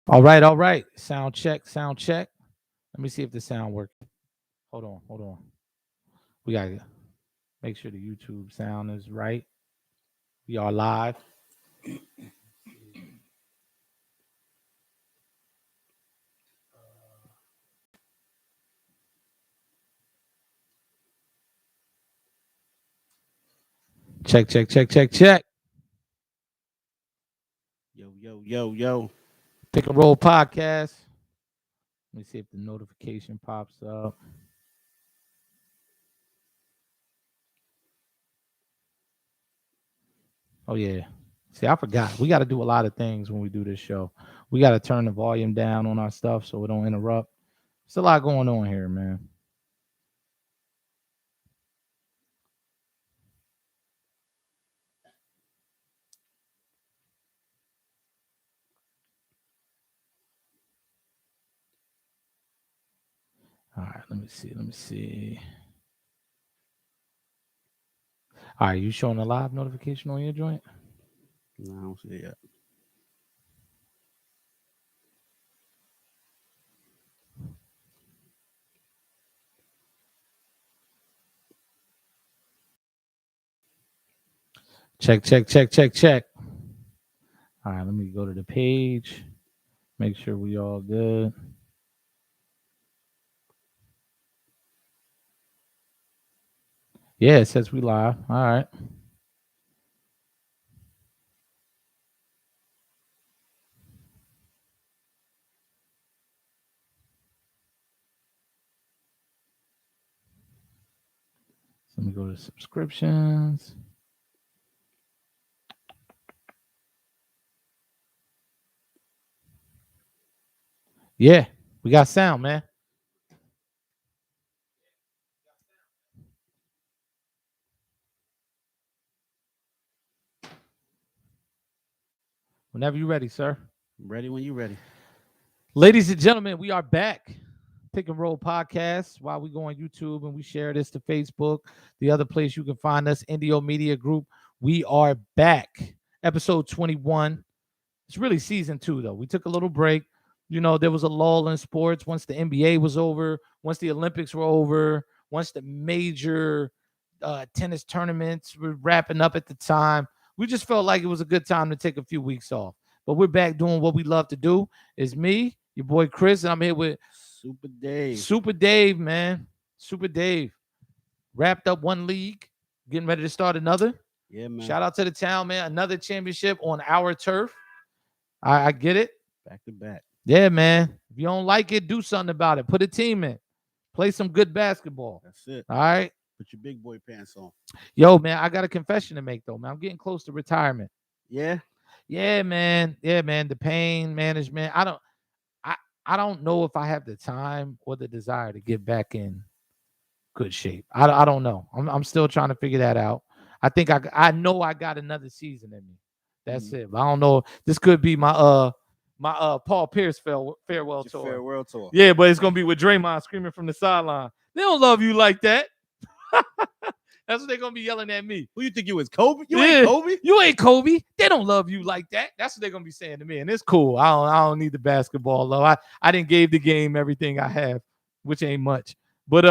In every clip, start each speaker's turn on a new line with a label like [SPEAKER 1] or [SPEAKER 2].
[SPEAKER 1] All right, all right. Sound check, sound check. Let me see if the sound works. Hold on, hold on. We gotta make sure the YouTube sound is right. We are live. Check, check, check, check, check.
[SPEAKER 2] Yo, yo, yo, yo.
[SPEAKER 1] Pick and roll podcast. Let me see if the notification pops up. Oh yeah. See, I forgot. We got to do a lot of things when we do this show. We got to turn the volume down on our stuff so it don't interrupt. There's a lot going on here, man. All right, let me see. Let me see. All right, you showing a live notification on your joint?
[SPEAKER 2] No, I don't see it yet.
[SPEAKER 1] Check, check, check, check, check. All right, let me go to the page. Make sure we all good. Yeah, it says we live. All right. So let me go to subscriptions. Yeah, we got sound, man. Whenever you're ready, sir.
[SPEAKER 2] I'm ready when you're ready.
[SPEAKER 1] Ladies and gentlemen, we are back. Pick and Roll Podcast. While we go on YouTube and we share this to Facebook, the other place you can find us, Indio Media Group. We are back. Episode 21. It's really season 2, though. We took a little break. You know, there was a lull in sports once the NBA was over, once the Olympics were over, once the major tennis tournaments were wrapping up at the time. We just felt like it was a good time to take a few weeks off. But we're back doing what we love to do. It's me, your boy Chris, and I'm here with
[SPEAKER 2] Super Dave.
[SPEAKER 1] Super Dave, man. Super Dave. Wrapped up one league, getting ready to start another.
[SPEAKER 2] Yeah, man.
[SPEAKER 1] Shout out to the town, man. Another championship on our turf. I get it.
[SPEAKER 2] Back to back.
[SPEAKER 1] Yeah, man. If you don't like it, do something about it. Put a team in. Play some good basketball.
[SPEAKER 2] That's it.
[SPEAKER 1] All right.
[SPEAKER 2] Put your big boy pants on.
[SPEAKER 1] Yo, man, I got a confession to make though, man. I'm getting close to retirement.
[SPEAKER 2] Yeah.
[SPEAKER 1] Yeah, man. Yeah, man. The pain management. I I don't know if I have the time or the desire to get back in good shape. I don't know. I'm still trying to figure that out. I think I know I got another season in me. That's it. But I don't know. This could be my Paul Pierce farewell
[SPEAKER 2] Your
[SPEAKER 1] tour.
[SPEAKER 2] farewell tour.
[SPEAKER 1] Yeah, but it's gonna be with Draymond screaming from the sideline. They don't love you like that. That's what they're gonna be yelling at me.
[SPEAKER 2] Who you think you is, Kobe? You
[SPEAKER 1] Yeah,
[SPEAKER 2] ain't Kobe?
[SPEAKER 1] You ain't Kobe. They don't love you like that. That's what they're gonna be saying to me, and it's cool. I don't need the basketball though. I didn't gave the game everything I have, which ain't much. But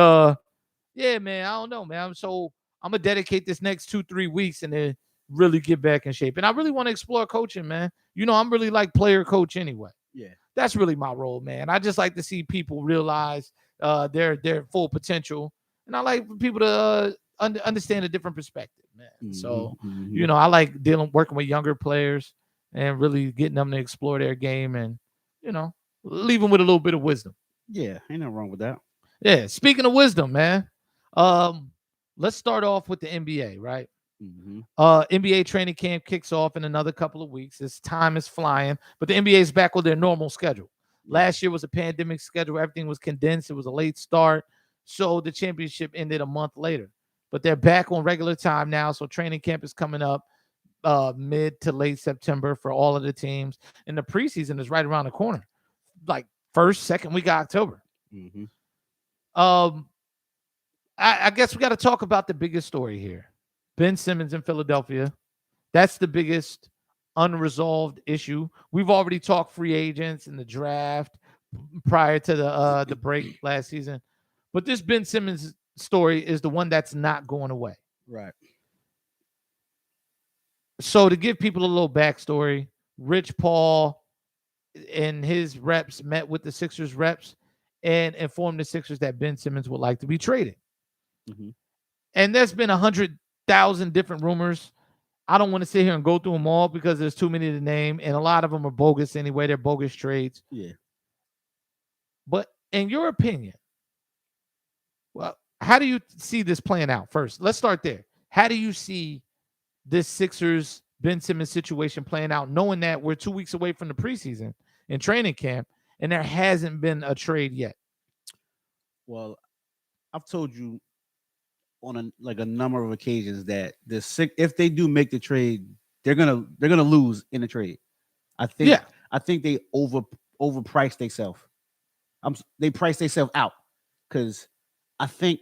[SPEAKER 1] yeah, man, I don't know, man. So I'm gonna dedicate this next 2-3 weeks and then really get back in shape. And I really want to explore coaching, man. You know, I'm really like player coach anyway.
[SPEAKER 2] Yeah.
[SPEAKER 1] That's really my role, man. I just like to see people realize their full potential, and I like for people to understand a different perspective, man. So you know, I like working with younger players and really getting them to explore their game, and you know, leave them with a little bit of wisdom.
[SPEAKER 2] Yeah, ain't nothing wrong with that.
[SPEAKER 1] Yeah. Speaking of wisdom, man. Um, let's start off with the NBA, right? NBA training camp kicks off in another couple of weeks. This time is flying, but the NBA is back with their normal schedule. Last year was a pandemic schedule. Everything was condensed. It was a late start. So the championship ended a month later. But they're back on regular time now. So training camp is coming up mid to late September for all of the teams. And the preseason is right around the corner. Like first, second week of October. Um, I guess we got to talk about the biggest story here. Ben Simmons in Philadelphia. That's the biggest unresolved issue. We've already talked free agents and the draft prior to the break last season, but this Ben Simmons story is the one that's not going away.
[SPEAKER 2] Right.
[SPEAKER 1] So to give people a little backstory, Rich Paul and his reps met with the Sixers reps and informed the Sixers that Ben Simmons would like to be traded.
[SPEAKER 2] Mm-hmm.
[SPEAKER 1] And there's been 100,000 different rumors. I don't want to sit here and go through them all because there's too many to name, and a lot of them are bogus anyway. They're bogus trades.
[SPEAKER 2] Yeah.
[SPEAKER 1] But in your opinion, well, how do you see this playing out? First, let's start there. How do you see this Sixers Ben Simmons situation playing out, knowing that we're 2 weeks away from the preseason and training camp, and there hasn't been a trade yet?
[SPEAKER 2] Well, I've told you on a number of occasions that if they do make the trade, they're gonna lose in the trade. I think they overpriced themselves. They priced themselves out because I think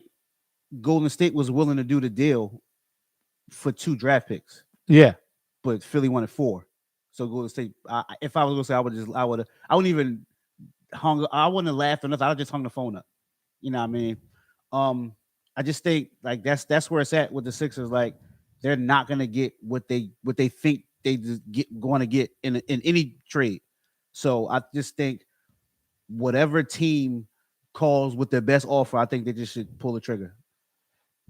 [SPEAKER 2] Golden State was willing to do the deal for 2 draft picks.
[SPEAKER 1] Yeah,
[SPEAKER 2] but Philly wanted 4. So Golden State. If I was gonna say, I wouldn't even I wouldn't have laughed or nothing. I just hung the phone up. You know what I mean? I just think like that's where it's at with the Sixers. Like they're not gonna get what they think they just going to get in any trade. So I just think whatever team calls with their best offer, I think they just should pull the trigger.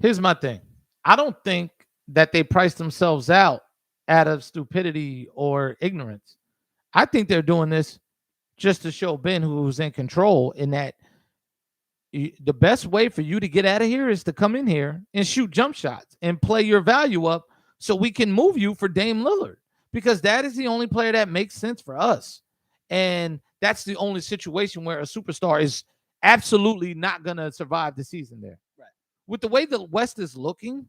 [SPEAKER 1] Here's my thing. I don't think that they priced themselves out of stupidity or ignorance. I think they're doing this just to show Ben who's in control, in that the best way for you to get out of here is to come in here and shoot jump shots and play your value up so we can move you for Dame Lillard, because that is the only player that makes sense for us. And that's the only situation where a superstar is absolutely not going to survive the season there.
[SPEAKER 2] Right.
[SPEAKER 1] With the way the West is looking,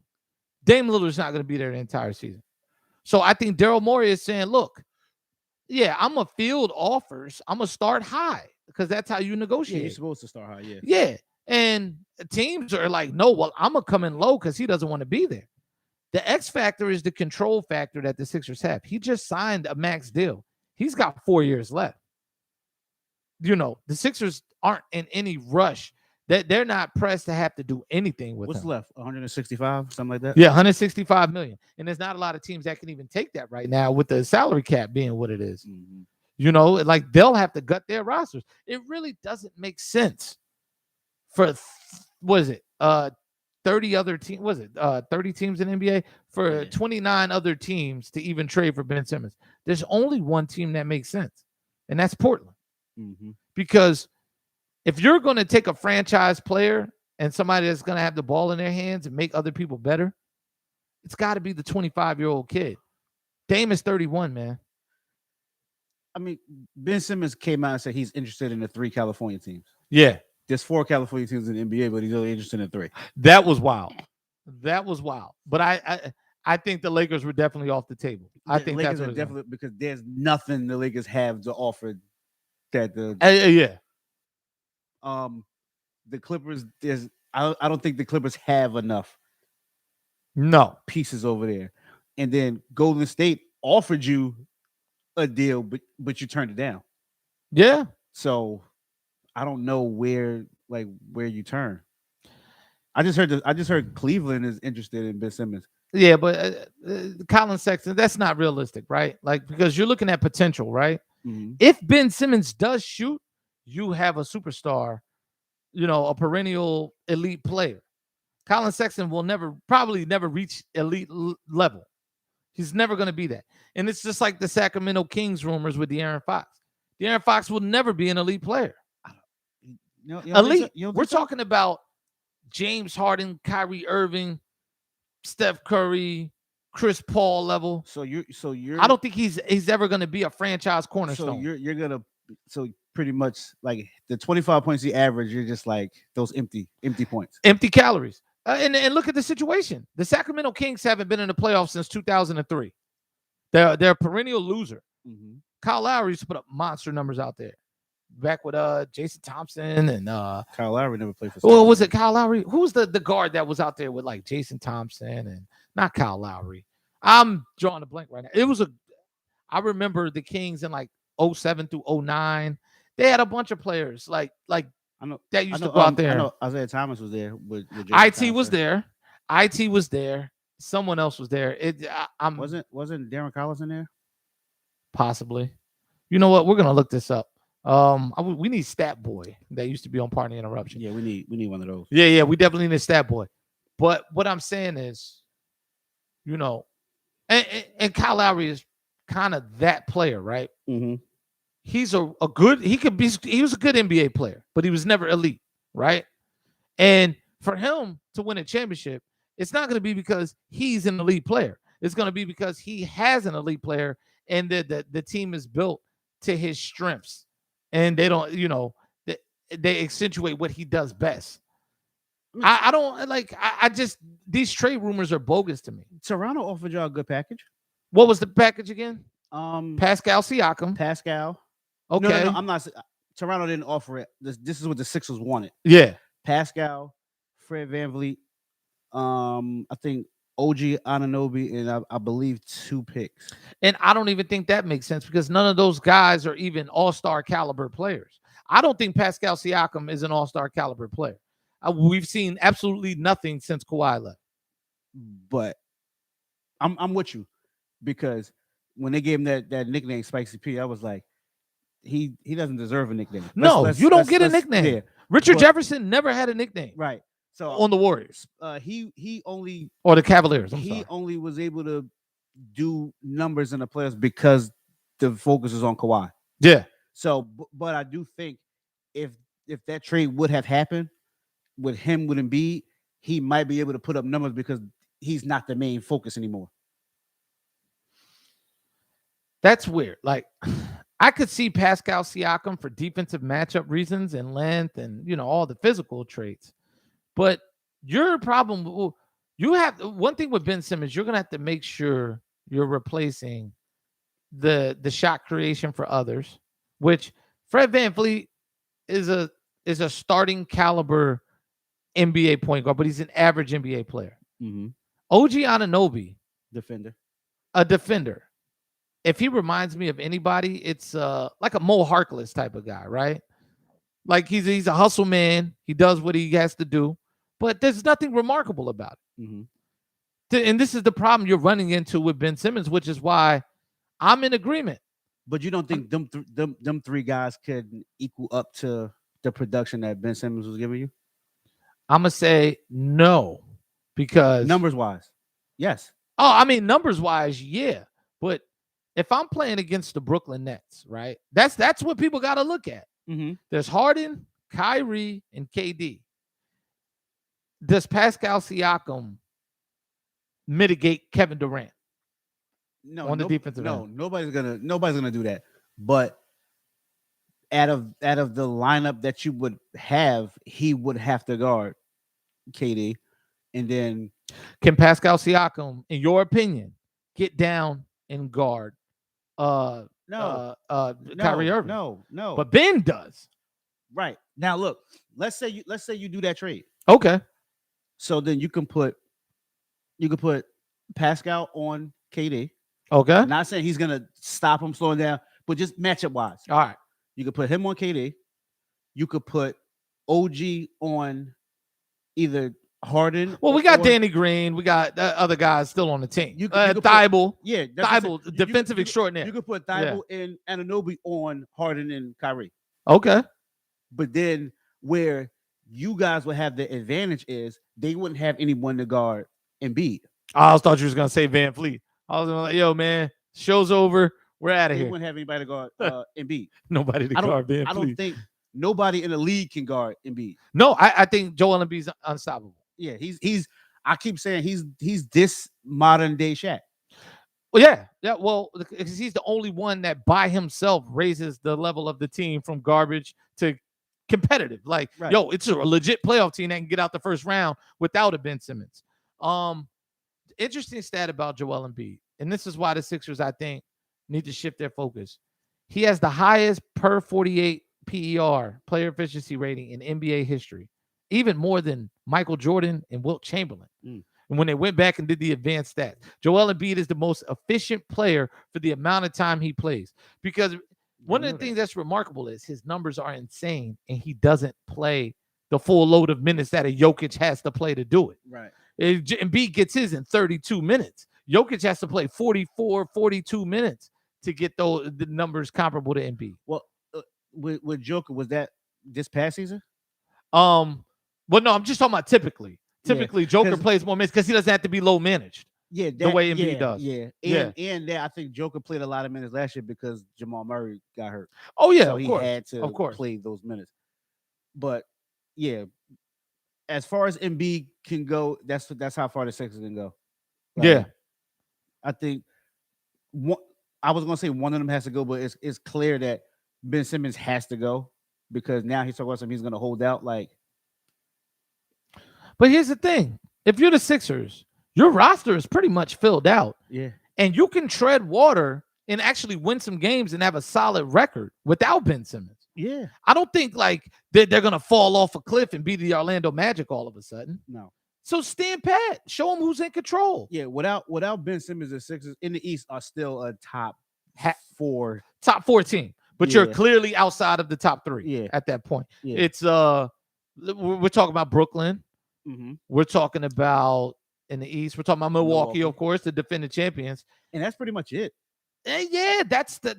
[SPEAKER 1] Dame Lillard's not going to be there the entire season. So I think Daryl Morey is saying, look, yeah, I'm going to field offers. I'm going to start high because that's how you negotiate.
[SPEAKER 2] Yeah, you're supposed to start high, yeah.
[SPEAKER 1] Yeah. And teams are like, no, well, I'm going to come in low because he doesn't want to be there. The X factor is the control factor that the Sixers have. He just signed a max deal. He's got 4 years left. You know, the Sixers aren't in any rush. They're not pressed to have to do anything with
[SPEAKER 2] What's
[SPEAKER 1] him.
[SPEAKER 2] left? 165, something like that?
[SPEAKER 1] Yeah, 165 million. And there's not a lot of teams that can even take that right now with the salary cap being what it is.
[SPEAKER 2] Mm-hmm.
[SPEAKER 1] You know, like they'll have to gut their rosters. It really doesn't make sense for 30 other teams. Was it 30 teams in NBA for 29 other teams to even trade for Ben Simmons? There's only one team that makes sense, and that's Portland.
[SPEAKER 2] Mm-hmm.
[SPEAKER 1] Because if you're going to take a franchise player and somebody that's going to have the ball in their hands and make other people better, it's got to be the 25-year-old kid. Dame is 31, man.
[SPEAKER 2] I mean, Ben Simmons came out and said he's interested in the 3 California teams.
[SPEAKER 1] Yeah.
[SPEAKER 2] There's 4 California teams in the NBA, but he's only interested in 3.
[SPEAKER 1] That was wild. But I think the Lakers were definitely off the table. I think
[SPEAKER 2] Lakers
[SPEAKER 1] that's
[SPEAKER 2] are definitely, because there's nothing the Lakers have to offer that the the Clippers, I don't think the Clippers have enough pieces over there. And then Golden State offered you a deal, but you turned it down.
[SPEAKER 1] Yeah.
[SPEAKER 2] So I don't know where you turn. I just heard Cleveland is interested in Ben Simmons.
[SPEAKER 1] Yeah, but Colin Sexton, that's not realistic, right? Like, because you're looking at potential, right?
[SPEAKER 2] Mm-hmm.
[SPEAKER 1] If Ben Simmons does shoot, you have a superstar, you know, a perennial elite player. Colin Sexton will probably never reach elite level. He's never going to be that. And it's just like the Sacramento Kings rumors with De'Aaron Fox. De'Aaron Fox will never be an elite player. Elite. We're talking about James Harden, Kyrie Irving, Steph Curry, Chris Paul level.
[SPEAKER 2] So you're
[SPEAKER 1] I don't think he's ever going to be a franchise cornerstone.
[SPEAKER 2] So you're gonna pretty much like the 25 points you average, you're just like those empty points,
[SPEAKER 1] empty calories. And look at the situation. The Sacramento Kings haven't been in the playoffs since 2003. They're a perennial loser.
[SPEAKER 2] Mm-hmm.
[SPEAKER 1] Kyle Lowry used to put up monster numbers out there. Back with Jason Thompson and
[SPEAKER 2] Kyle Lowry never played for.
[SPEAKER 1] Well, was it Kyle Lowry? Who was the guard that was out there with like Jason Thompson and not Kyle Lowry? I'm drawing a blank right now. I remember the Kings in like 07 through 09. They had a bunch of players like
[SPEAKER 2] I know.
[SPEAKER 1] that
[SPEAKER 2] I
[SPEAKER 1] used
[SPEAKER 2] know.
[SPEAKER 1] to go out
[SPEAKER 2] I
[SPEAKER 1] there.
[SPEAKER 2] know Isaiah Thomas was there with Jason
[SPEAKER 1] IT was
[SPEAKER 2] Thompson.
[SPEAKER 1] there. IT was there. Someone else was there. I'm
[SPEAKER 2] Wasn't Darren Collins in there?
[SPEAKER 1] possibly. You know what? We're gonna look this up. We need Stat Boy that used to be on Partner Interruption.
[SPEAKER 2] Yeah, we need one of those.
[SPEAKER 1] Yeah, we definitely need a Stat Boy. But what I'm saying is, you know, and Kyle Lowry is kind of that player, right?
[SPEAKER 2] Mm-hmm.
[SPEAKER 1] He's a good. He was a good NBA player, but he was never elite, right? And for him to win a championship, it's not going to be because he's an elite player. It's going to be because he has an elite player, and the team is built to his strengths, and they don't, they accentuate what he does best. I don't like. I just these trade rumors are bogus to me.
[SPEAKER 2] Toronto offered y'all a good package.
[SPEAKER 1] What was the package again?
[SPEAKER 2] Pascal.
[SPEAKER 1] Okay.
[SPEAKER 2] No, I'm not. Toronto didn't offer it. This is what the Sixers wanted.
[SPEAKER 1] Yeah.
[SPEAKER 2] Pascal, Fred VanVleet, I think OG Anunoby, and I believe 2 picks.
[SPEAKER 1] And I don't even think that makes sense because none of those guys are even all-star caliber players. I don't think Pascal Siakam is an all-star caliber player. We've seen absolutely nothing since Kawhi left.
[SPEAKER 2] But I'm with you because when they gave him that nickname Spicy P, I was like, he doesn't deserve a nickname.
[SPEAKER 1] You don't get a nickname.
[SPEAKER 2] Yeah.
[SPEAKER 1] Richard Jefferson never had a nickname.
[SPEAKER 2] Right. So
[SPEAKER 1] on the Warriors.
[SPEAKER 2] He only
[SPEAKER 1] or the Cavaliers.
[SPEAKER 2] Only was able to do numbers in the playoffs because the focus is on Kawhi.
[SPEAKER 1] Yeah.
[SPEAKER 2] So, but I do think if that trade would have happened with him with Embiid, he might be able to put up numbers because he's not the main focus anymore.
[SPEAKER 1] That's weird. Like, I could see Pascal Siakam for defensive matchup reasons and length and, all the physical traits. But your problem, you have one thing with Ben Simmons, you're going to have to make sure you're replacing the shot creation for others, which Fred VanVleet is a starting caliber NBA point guard, but he's an average NBA player.
[SPEAKER 2] Mm-hmm.
[SPEAKER 1] OG Anunoby,
[SPEAKER 2] a
[SPEAKER 1] defender. If he reminds me of anybody, it's like a Mo Harkless type of guy, right? Like he's a hustle man. He does what he has to do, but there's nothing remarkable about it.
[SPEAKER 2] Mm-hmm.
[SPEAKER 1] And this is the problem you're running into with Ben Simmons, which is why I'm in agreement.
[SPEAKER 2] But you don't think them 3 guys could equal up to the production that Ben Simmons was giving you?
[SPEAKER 1] I'm gonna say no, because
[SPEAKER 2] numbers wise, yes.
[SPEAKER 1] Oh, I mean numbers wise, yeah. But if I'm playing against the Brooklyn Nets, right? That's what people got to look at.
[SPEAKER 2] Mm-hmm.
[SPEAKER 1] There's Harden, Kyrie, and KD. Does Pascal Siakam mitigate Kevin Durant?
[SPEAKER 2] No,
[SPEAKER 1] on the defensive end.
[SPEAKER 2] Nobody's gonna do that. But out of the lineup that you would have, he would have to guard KD, and then
[SPEAKER 1] can Pascal Siakam, in your opinion, get down and guard Kyrie Irving?
[SPEAKER 2] No.
[SPEAKER 1] But Ben does.
[SPEAKER 2] Right. Now look, let's say you do that trade.
[SPEAKER 1] Okay.
[SPEAKER 2] So then you can put Pascal on KD.
[SPEAKER 1] Okay.
[SPEAKER 2] I'm not saying he's gonna stop him slowing down, but just matchup wise.
[SPEAKER 1] All right.
[SPEAKER 2] You could put him on KD. You could put OG on either Harden.
[SPEAKER 1] Well, we got Danny Green. We got other guys still on the team.
[SPEAKER 2] You
[SPEAKER 1] Thibault.
[SPEAKER 2] Thibault,
[SPEAKER 1] defensive extraordinaire.
[SPEAKER 2] You could put Thibault and Anunoby on Harden and Kyrie.
[SPEAKER 1] Okay.
[SPEAKER 2] But then where you guys would have the advantage is they wouldn't have anyone to guard Embiid.
[SPEAKER 1] I thought you was gonna say VanVleet. I was like, yo, man, show's over. We're out of here.
[SPEAKER 2] They wouldn't have anybody to guard Embiid.
[SPEAKER 1] Nobody to guard VanVleet.
[SPEAKER 2] I don't think nobody in the league can guard Embiid.
[SPEAKER 1] No, I think Joel Embiid's unstoppable.
[SPEAKER 2] Yeah, he's. I keep saying he's this modern day Shaq.
[SPEAKER 1] Well, yeah. Well, because he's the only one that by himself raises the level of the team from garbage to competitive. Like,
[SPEAKER 2] right.
[SPEAKER 1] Yo, it's a legit playoff team that can get out the first round without a Ben Simmons. Interesting stat about Joel Embiid, and this is why the Sixers, I think, need to shift their focus. He has the highest per 48 PER, player efficiency rating, in NBA history, even more than Michael Jordan and Wilt Chamberlain. And when they went back and did the advanced stats, Joel Embiid is the most efficient player for the amount of time he plays. Because one of the things that's remarkable is his numbers are insane, and he doesn't play the full load of minutes that a Jokic has to play to do it.
[SPEAKER 2] Right.
[SPEAKER 1] Embiid gets his in 32 minutes. Jokic has to play 44, 42 minutes to get the numbers comparable to Embiid.
[SPEAKER 2] Well, with Joker, was that this past season?
[SPEAKER 1] Well, no, I'm just talking about typically. Typically,
[SPEAKER 2] Yeah,
[SPEAKER 1] Joker plays more minutes because he doesn't have to be low managed.
[SPEAKER 2] Yeah,
[SPEAKER 1] the way Embiid does.
[SPEAKER 2] Yeah, and I think Joker played a lot of minutes last year because Jamal Murray got hurt.
[SPEAKER 1] Oh yeah,
[SPEAKER 2] so
[SPEAKER 1] of
[SPEAKER 2] he
[SPEAKER 1] course.
[SPEAKER 2] had to play those minutes. But yeah, as far as Embiid can go, that's how far the Sixers can go.
[SPEAKER 1] Yeah,
[SPEAKER 2] I think I was gonna say one of them has to go, but it's clear that Ben Simmons has to go because now he's talking about something he's gonna hold out. Like,
[SPEAKER 1] but here's the thing: if you're the Sixers, your roster is pretty much filled out.
[SPEAKER 2] Yeah,
[SPEAKER 1] and you can tread water and actually win some games and have a solid record without Ben Simmons.
[SPEAKER 2] Yeah,
[SPEAKER 1] I don't think like they're gonna fall off a cliff and be the Orlando Magic all of a sudden.
[SPEAKER 2] No.
[SPEAKER 1] So stand pat, show them who's in control.
[SPEAKER 2] Yeah, without Ben Simmons, the Sixers in the East are still a top 4
[SPEAKER 1] team, but you're clearly outside of the top 3.
[SPEAKER 2] Yeah.
[SPEAKER 1] At that point,
[SPEAKER 2] yeah.
[SPEAKER 1] It's we're talking about Brooklyn.
[SPEAKER 2] Mm-hmm.
[SPEAKER 1] We're talking about in the East. We're talking about Milwaukee, of course, the defending champions,
[SPEAKER 2] and that's pretty much it.
[SPEAKER 1] And yeah,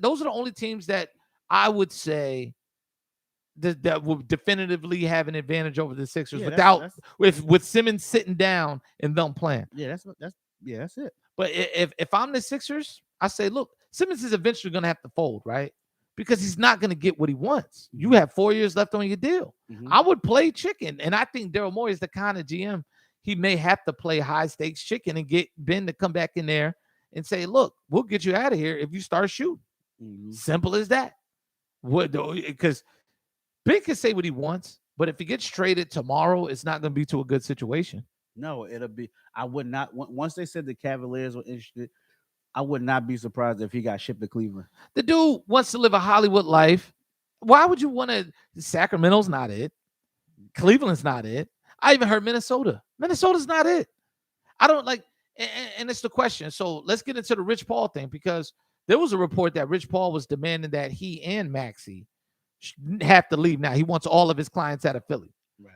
[SPEAKER 1] those are the only teams that I would say that will definitively have an advantage over the Sixers with Simmons sitting down and them playing.
[SPEAKER 2] Yeah, that's it.
[SPEAKER 1] But if I'm the Sixers, I say, look, Simmons is eventually going to have to fold, right? Because he's not going to get what he wants. You have 4 years left on your deal.
[SPEAKER 2] Mm-hmm.
[SPEAKER 1] I would play chicken, and I think Daryl Morey is the kind of GM he may have to play high stakes chicken and get Ben to come back in there and say, look, we'll get you out of here if you start shooting.
[SPEAKER 2] Mm-hmm.
[SPEAKER 1] Simple as that. Because Ben can say what he wants, but if he gets traded tomorrow, it's not going to be to a good situation.
[SPEAKER 2] No, it'll be. I would not. Once they said the Cavaliers were interested, I would not be surprised if he got shipped to Cleveland.
[SPEAKER 1] The dude wants to live a Hollywood life. Why would you want to? Sacramento's not it. Cleveland's not it. I even heard Minnesota. Minnesota's not it. I don't like, and it's the question. So let's get into the Rich Paul thing, because there was a report that Rich Paul was demanding that he and Maxey have to leave now. He wants all of his clients out of Philly.
[SPEAKER 2] Right.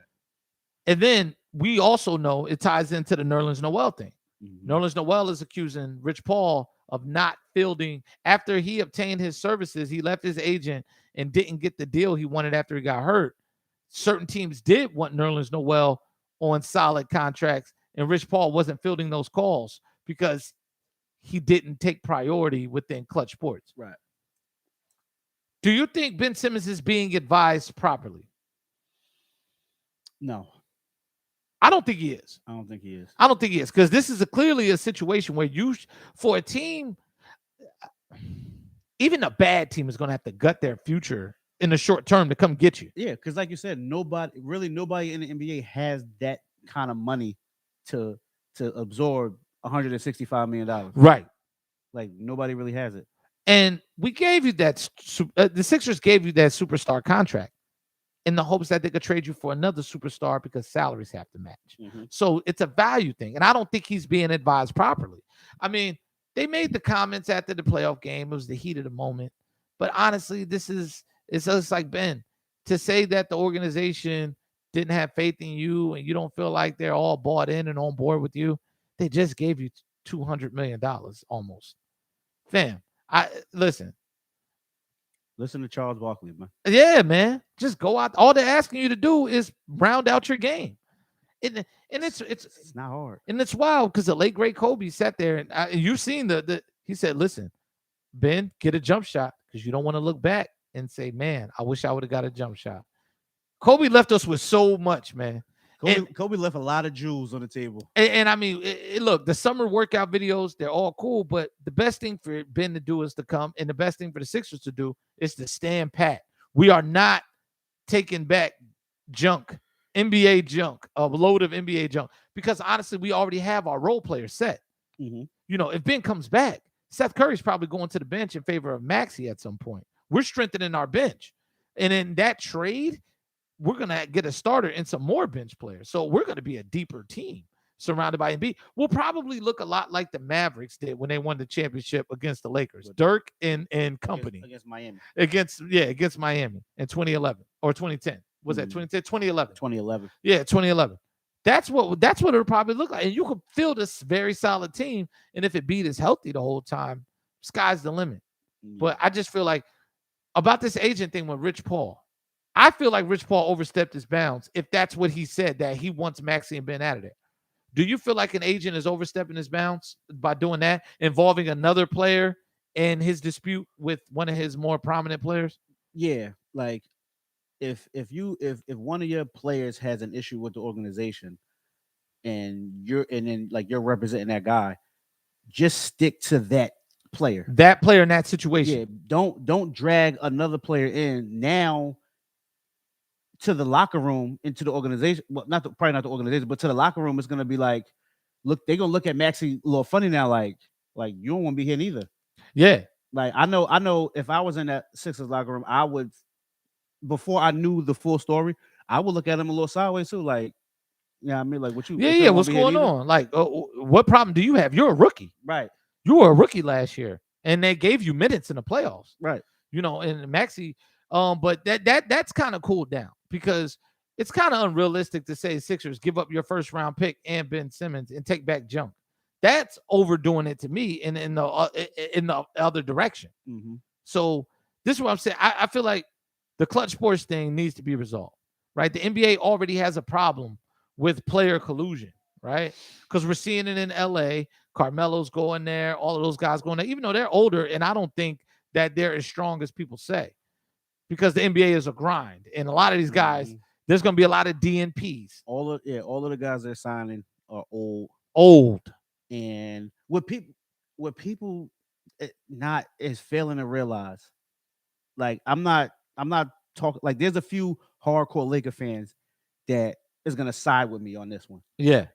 [SPEAKER 1] And then we also know it ties into the Nerlens Noel thing. Mm-hmm. Nerlens Noel is accusing Rich Paul of not fielding. After he obtained his services, he left his agent and didn't get the deal he wanted after he got hurt. Certain teams did want Nerlens Noel on solid contracts, and Rich Paul wasn't fielding those calls because he didn't take priority within Clutch Sports.
[SPEAKER 2] Right.
[SPEAKER 1] Do you think Ben Simmons is being advised properly?
[SPEAKER 2] No.
[SPEAKER 1] I don't think he is.
[SPEAKER 2] I don't think he is.
[SPEAKER 1] I don't think he is, because this is clearly a situation where for a team, even a bad team is going to have to gut their future in the short term to come get you.
[SPEAKER 2] Yeah, because like you said, nobody in the NBA has that kind of money to absorb $165 million.
[SPEAKER 1] Right.
[SPEAKER 2] Like, nobody really has it.
[SPEAKER 1] And we gave you that. The Sixers gave you that superstar contract in the hopes that they could trade you for another superstar because salaries have to match. Mm-hmm. So it's a value thing. And I don't think he's being advised properly. I mean, they made the comments after the playoff game. It was the heat of the moment. But honestly, it's just like, Ben, to say that the organization didn't have faith in you and you don't feel like they're all bought in and on board with you. They just gave you $200 million almost. Fam, listen
[SPEAKER 2] to Charles Barkley, man.
[SPEAKER 1] Yeah, man. Just go out. All they're asking you to do is round out your game. And it's
[SPEAKER 2] not hard.
[SPEAKER 1] And it's wild because the late great Kobe sat there and you've seen he said, listen, Ben, get a jump shot because you don't want to look back and say, man, I wish I would have got a jump shot. Kobe left us with so much, man.
[SPEAKER 2] Kobe left a lot of jewels on the table.
[SPEAKER 1] And I mean, look, the summer workout videos, they're all cool, but the best thing for Ben to do is to come, and the best thing for the Sixers to do is to stand pat. We are not taking back junk, NBA junk, a load of NBA junk, because honestly, we already have our role players set.
[SPEAKER 2] Mm-hmm.
[SPEAKER 1] You know, if Ben comes back, Seth Curry's probably going to the bench in favor of Maxey at some point. We're strengthening our bench. And in that trade, we're going to get a starter and some more bench players. So we're going to be a deeper team. surrounded by Embiid, will probably look a lot like the Mavericks did when they won the championship against the Lakers. Dirk and company
[SPEAKER 2] against Miami.
[SPEAKER 1] against Miami in 2011 or 2010. Was that 2010? 2011.
[SPEAKER 2] 2011.
[SPEAKER 1] Yeah, 2011. That's what it'll probably look like. And you can field this very solid team. And if Embiid is healthy the whole time, sky's the limit. But I just feel like about this agent thing with Rich Paul, I feel like Rich Paul overstepped his bounds if that's what he said, that he wants Maxey and Ben out of there. Do you feel like an agent is overstepping his bounds by doing that, involving another player in his dispute with one of his more prominent players?
[SPEAKER 2] Yeah, like if one of your players has an issue with the organization and you're representing that guy, just stick to that player.
[SPEAKER 1] That player in that situation.
[SPEAKER 2] Yeah, don't drag another player in now to the locker room, into the organization. Well, probably not the organization, but to the locker room. It's gonna be like, look, they're gonna look at Maxey a little funny now, like you don't want to be here neither.
[SPEAKER 1] Yeah.
[SPEAKER 2] Like I know if I was in that Sixers locker room, I would, before I knew the full story, I would look at him a little sideways too, like, I mean, like, what you?
[SPEAKER 1] Yeah, what's going on? Like, what problem do you have? You're a rookie,
[SPEAKER 2] right?
[SPEAKER 1] You were a rookie last year, and they gave you minutes in the playoffs,
[SPEAKER 2] right?
[SPEAKER 1] And Maxey, but that's kind of cooled down because it's kind of unrealistic to say Sixers give up your first round pick and Ben Simmons and take back junk. That's overdoing it to me in the other direction.
[SPEAKER 2] Mm-hmm.
[SPEAKER 1] So this is what I'm saying. I feel like the Clutch Sports thing needs to be resolved, right? The NBA already has a problem with player collusion, right? Because we're seeing it in LA. Carmelo's going there, all of those guys going there, even though they're older, and I don't think that they're as strong as people say, because the NBA is a grind, and a lot of these guys, there's going to be a lot of DNPs.
[SPEAKER 2] All of the guys they're signing are
[SPEAKER 1] old,
[SPEAKER 2] and what people not is failing to realize, like I'm not talking, like there's a few hardcore Laker fans that is going to side with me on this one.
[SPEAKER 1] Yeah.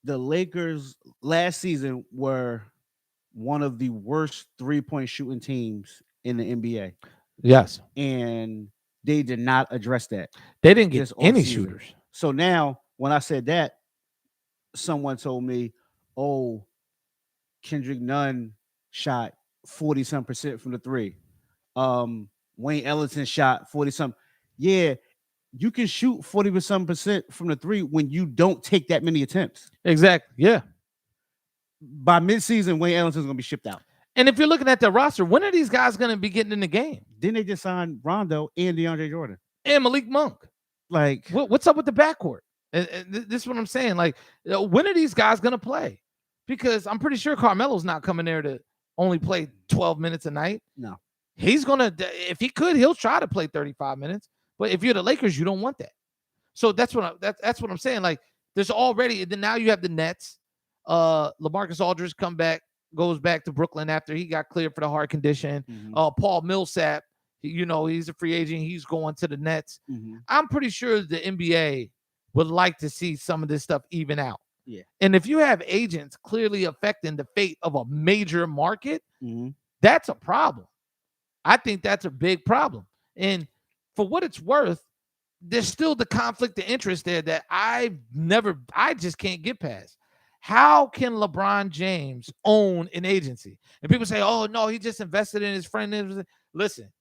[SPEAKER 2] The Lakers last season were one of the worst 3-point shooting teams in the NBA.
[SPEAKER 1] Yes.
[SPEAKER 2] And they did not address that.
[SPEAKER 1] They didn't get any shooters.
[SPEAKER 2] So now when I said that, someone told me, oh, Kendrick Nunn shot 40% from the three. Wayne Ellington shot 40%. Yeah, you can shoot 40% from the three when you don't take that many attempts.
[SPEAKER 1] Exactly. Yeah.
[SPEAKER 2] By midseason, Wayne Ellington's going to be shipped out.
[SPEAKER 1] And if you're looking at the roster, when are these guys going to be getting in the game?
[SPEAKER 2] Then they just signed Rondo and DeAndre Jordan.
[SPEAKER 1] And Malik Monk.
[SPEAKER 2] Like,
[SPEAKER 1] what's up with the backcourt? And this is what I'm saying. Like, when are these guys going to play? Because I'm pretty sure Carmelo's not coming there to only play 12 minutes a night.
[SPEAKER 2] No.
[SPEAKER 1] He's going to, if he could, he'll try to play 35 minutes. But if you're the Lakers, you don't want that. So that's what I'm saying. Like, there's already, and then now you have the Nets. LaMarcus Aldridge goes back to Brooklyn after he got cleared for the heart condition.
[SPEAKER 2] Mm-hmm.
[SPEAKER 1] Paul Millsap, he's a free agent. He's going to the Nets.
[SPEAKER 2] Mm-hmm.
[SPEAKER 1] I'm pretty sure the NBA would like to see some of this stuff even out.
[SPEAKER 2] Yeah.
[SPEAKER 1] And if you have agents clearly affecting the fate of a major market,
[SPEAKER 2] mm-hmm.
[SPEAKER 1] that's a problem. I think that's a big problem. And for what it's worth, there's still the conflict of interest there that I just can't get past. How can LeBron James own an agency? And people say, oh, no, he just invested in his friend. Listen.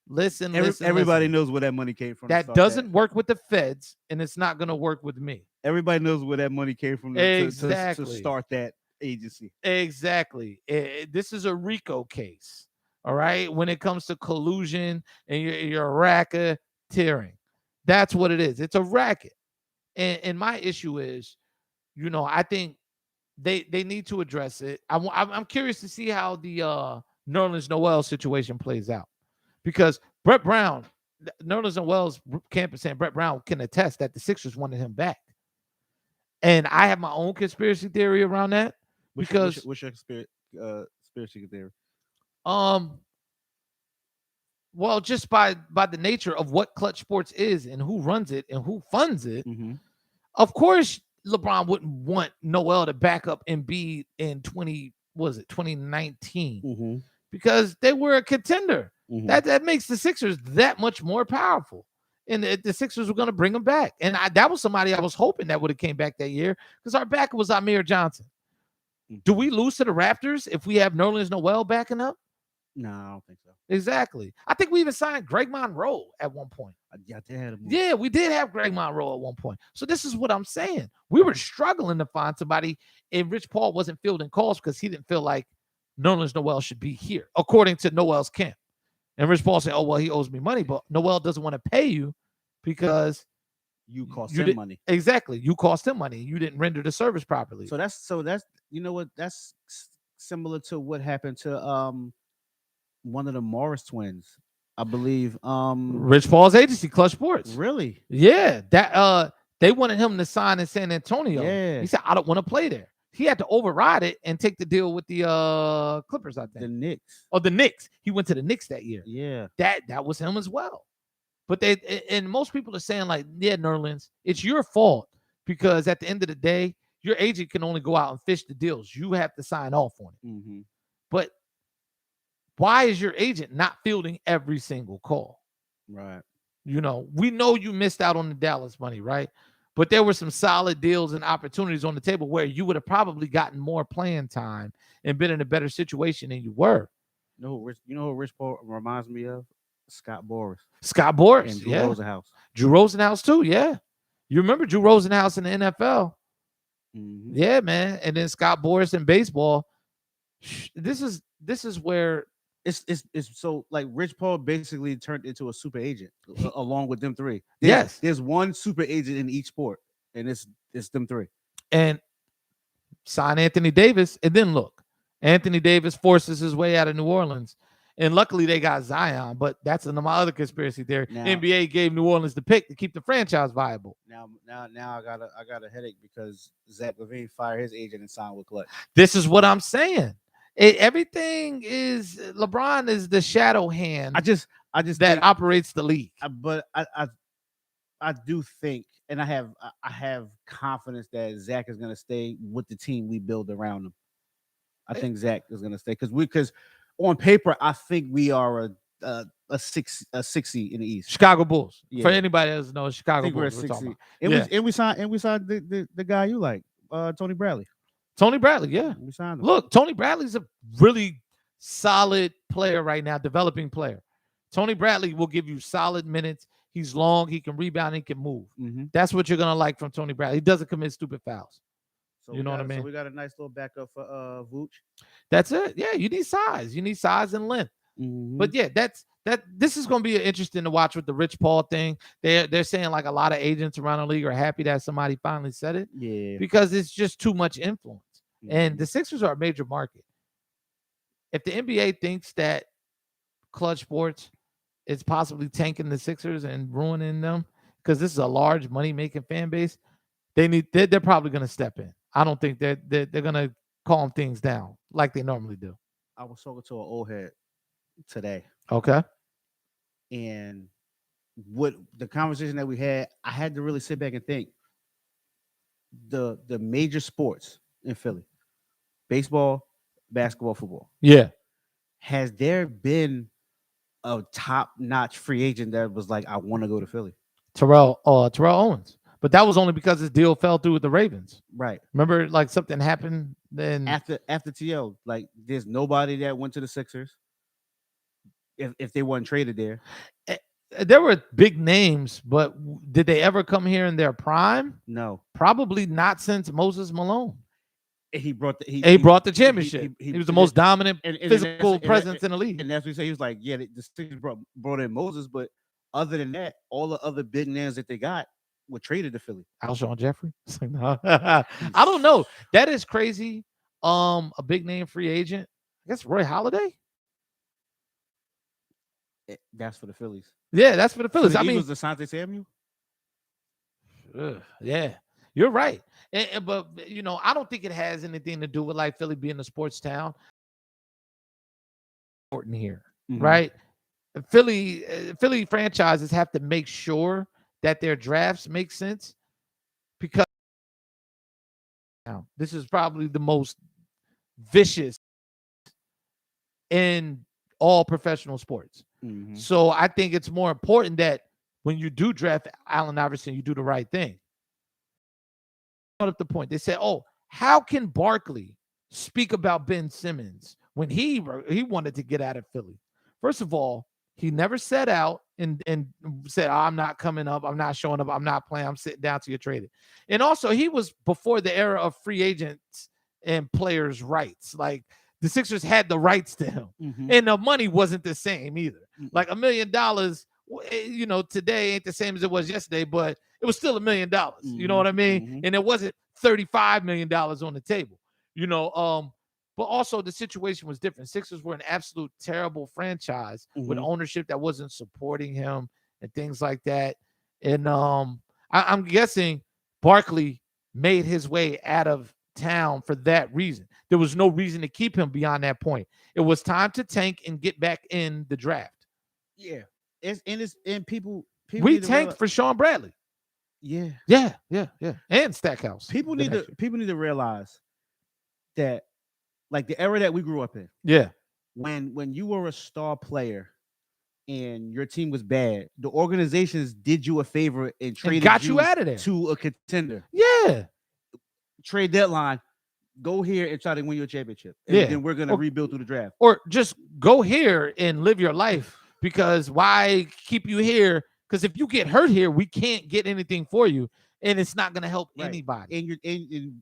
[SPEAKER 2] Everybody knows where that money came from.
[SPEAKER 1] That doesn't work with the feds, and it's not going to work with me.
[SPEAKER 2] Everybody knows where that money came from to start that agency.
[SPEAKER 1] Exactly. This is a RICO case, all right, when it comes to collusion and your racketeering. That's what it is. It's a racket. And my issue is, I think they need to address it. I'm curious to see how the Nerlens Noel situation plays out, because Brett Brown, Nerlens Noel's campus and Brett Brown can attest that the Sixers wanted him back. And I have my own conspiracy theory around that.
[SPEAKER 2] What's your conspiracy theory?
[SPEAKER 1] Well, just by the nature of what Clutch Sports is and who runs it and who funds it,
[SPEAKER 2] mm-hmm.
[SPEAKER 1] Of course LeBron wouldn't want Noel to back up Embiid in 2019,
[SPEAKER 2] mm-hmm.
[SPEAKER 1] because they were a contender.
[SPEAKER 2] Mm-hmm.
[SPEAKER 1] That makes the Sixers that much more powerful. and the Sixers were going to bring him back. And that was somebody I was hoping that would have came back that year because our backer was Amir Johnson. Do we lose to the Raptors if we have Nerlens Noel backing up?
[SPEAKER 2] No, I don't think so.
[SPEAKER 1] Exactly. I think we even signed Greg Monroe at one point.
[SPEAKER 2] Yeah, they had a move.
[SPEAKER 1] Yeah, we did have Greg Monroe at one point. So this is what I'm saying. We were struggling to find somebody, and Rich Paul wasn't fielding calls because he didn't feel like Nerlens Noel should be here, according to Noel's camp. And Rich Paul said, "Oh well, he owes me money, but Noel doesn't want to pay you because
[SPEAKER 2] you cost him money."
[SPEAKER 1] Exactly, you cost him money. You didn't render the service properly.
[SPEAKER 2] So that's you know what, that's similar to what happened to one of the Morris twins, I believe.
[SPEAKER 1] Rich Paul's agency, Clutch Sports.
[SPEAKER 2] Really?
[SPEAKER 1] Yeah, that they wanted him to sign in San Antonio.
[SPEAKER 2] Yeah.
[SPEAKER 1] He said, "I don't want to play there." He had to override it and take the deal with the Clippers, I think.
[SPEAKER 2] The Knicks.
[SPEAKER 1] Oh, the Knicks. He went to the Knicks that year.
[SPEAKER 2] Yeah.
[SPEAKER 1] That was him as well. But and most people are saying, like, yeah, Nerlens, it's your fault because at the end of the day, your agent can only go out and fish the deals. You have to sign off on it.
[SPEAKER 2] Mm-hmm.
[SPEAKER 1] But why is your agent not fielding every single call?
[SPEAKER 2] Right.
[SPEAKER 1] You know, we know you missed out on the Dallas money, right? But there were some solid deals and opportunities on the table where you would have probably gotten more playing time and been in a better situation than you were.
[SPEAKER 2] You know who Rich Paul reminds me of? Scott Boras.
[SPEAKER 1] Scott Boras,
[SPEAKER 2] and Drew
[SPEAKER 1] yeah.
[SPEAKER 2] Rosenhaus.
[SPEAKER 1] Drew Rosenhaus too, yeah. You remember Drew Rosenhaus in the NFL?
[SPEAKER 2] Mm-hmm.
[SPEAKER 1] Yeah, man. And then Scott Boras in baseball. This is where
[SPEAKER 2] it's so like Rich Paul basically turned into a super agent along with them three. There's one super agent in each sport, and it's them three.
[SPEAKER 1] And sign Anthony Davis, and then look, Anthony Davis forces his way out of New Orleans, and luckily they got Zion. But that's my other conspiracy theory. NBA gave New Orleans the pick to keep the franchise viable.
[SPEAKER 2] Now I got a headache because Zach LaVine fired his agent and signed with Clutch.
[SPEAKER 1] This is what I'm saying. Everything is LeBron is the shadow hand.
[SPEAKER 2] I just
[SPEAKER 1] that
[SPEAKER 2] think,
[SPEAKER 1] operates the league.
[SPEAKER 2] But I do think, and I have confidence that Zach is going to stay with the team we build around him. I think Zach is going to stay because on paper I think we are a 6 seed in the East.
[SPEAKER 1] Chicago Bulls.
[SPEAKER 2] Yeah.
[SPEAKER 1] For anybody else knows, Chicago Bulls.
[SPEAKER 2] We're a 6 seed. And we signed the guy you like, Tony Bradley.
[SPEAKER 1] Tony Bradley, yeah.
[SPEAKER 2] We signed him.
[SPEAKER 1] Look, Tony Bradley's a really solid player right now, developing player. Tony Bradley will give you solid minutes. He's long, he can rebound, he can move.
[SPEAKER 2] Mm-hmm.
[SPEAKER 1] That's what you're gonna like from Tony Bradley. He doesn't commit stupid fouls.
[SPEAKER 2] So
[SPEAKER 1] you know what I mean?
[SPEAKER 2] So we got a nice little backup for Vooch.
[SPEAKER 1] That's it. Yeah, you need size. You need size and length.
[SPEAKER 2] Mm-hmm.
[SPEAKER 1] But yeah, this is going to be interesting to watch with the Rich Paul thing. They're saying like a lot of agents around the league are happy that somebody finally said it.
[SPEAKER 2] Yeah.
[SPEAKER 1] Because it's just too much influence.
[SPEAKER 2] Mm-hmm.
[SPEAKER 1] And the Sixers are a major market. If the NBA thinks that Clutch Sports is possibly tanking the Sixers and ruining them, because this is a large money-making fan base, they're probably going to step in. I don't think they're going to calm things down like they normally do.
[SPEAKER 2] I was talking to an old head today.
[SPEAKER 1] Okay.
[SPEAKER 2] And what the conversation that we had, I had to really sit back and think. The major sports in Philly, baseball, basketball, football.
[SPEAKER 1] Yeah.
[SPEAKER 2] Has there been a top-notch free agent that was like, I want to go to Philly?
[SPEAKER 1] Terrell Owens. But that was only because his deal fell through with the Ravens.
[SPEAKER 2] Right.
[SPEAKER 1] Remember, like something happened then
[SPEAKER 2] after TL, like there's nobody that went to the Sixers if they weren't traded there.
[SPEAKER 1] There were big names, but did they ever come here in their prime?
[SPEAKER 2] No.
[SPEAKER 1] Probably not since Moses Malone.
[SPEAKER 2] He brought
[SPEAKER 1] the championship. He was the most dominant physical presence in the league.
[SPEAKER 2] And that's what he said. He was like, yeah, the Sixers brought in Moses, but other than that, all the other big names that they got were traded to Philly.
[SPEAKER 1] Alshon Jeffrey. I don't know. That is crazy. A big name free agent. I guess Roy Halladay.
[SPEAKER 2] That's for the Phillies.
[SPEAKER 1] Yeah, that's for the Phillies.
[SPEAKER 2] So the Eagles, Asante Samuel.
[SPEAKER 1] Yeah, you're right. But you know, I don't think it has anything to do with like Philly being a sports town. Important here, right? Philly franchises have to make sure that their drafts make sense, because now this is probably the most vicious in all professional sports. So I think it's more important that when you do draft Allen Iverson, you do the right thing. Brought up the point. They said, "Oh, how can Barkley speak about Ben Simmons when he wanted to get out of Philly?" First of all, he never set out and said, "I'm not coming up. I'm not showing up. I'm not playing. I'm sitting down till you're traded." And also, he was before the era of free agents and players' rights. Like the Sixers had the rights to him, and the money wasn't the same either. Like $1 million, today ain't the same as it was yesterday, but it was still $1 million. You know what I mean? And it wasn't $35 million on the table. But also the situation was different. Sixers were an absolute terrible franchise with ownership that wasn't supporting him and things like that. And I'm guessing Barkley made his way out of town for that reason. There was no reason to keep him beyond that point. It was time to tank and get back in the draft.
[SPEAKER 2] Yeah, people
[SPEAKER 1] we tanked for Sean Bradley.
[SPEAKER 2] Yeah,
[SPEAKER 1] and Stackhouse.
[SPEAKER 2] People need to realize that, like the era that we grew up in.
[SPEAKER 1] Yeah,
[SPEAKER 2] when you were a star player and your team was bad, the organizations did you a favor and traded
[SPEAKER 1] you out of there
[SPEAKER 2] to a contender.
[SPEAKER 1] Yeah,
[SPEAKER 2] trade deadline. Go here and try to win your championship. And then we're gonna rebuild through the draft.
[SPEAKER 1] Or just go here and live your life, because why keep you here? Because if you get hurt here, we can't get anything for you, and it's not gonna help anybody.
[SPEAKER 2] And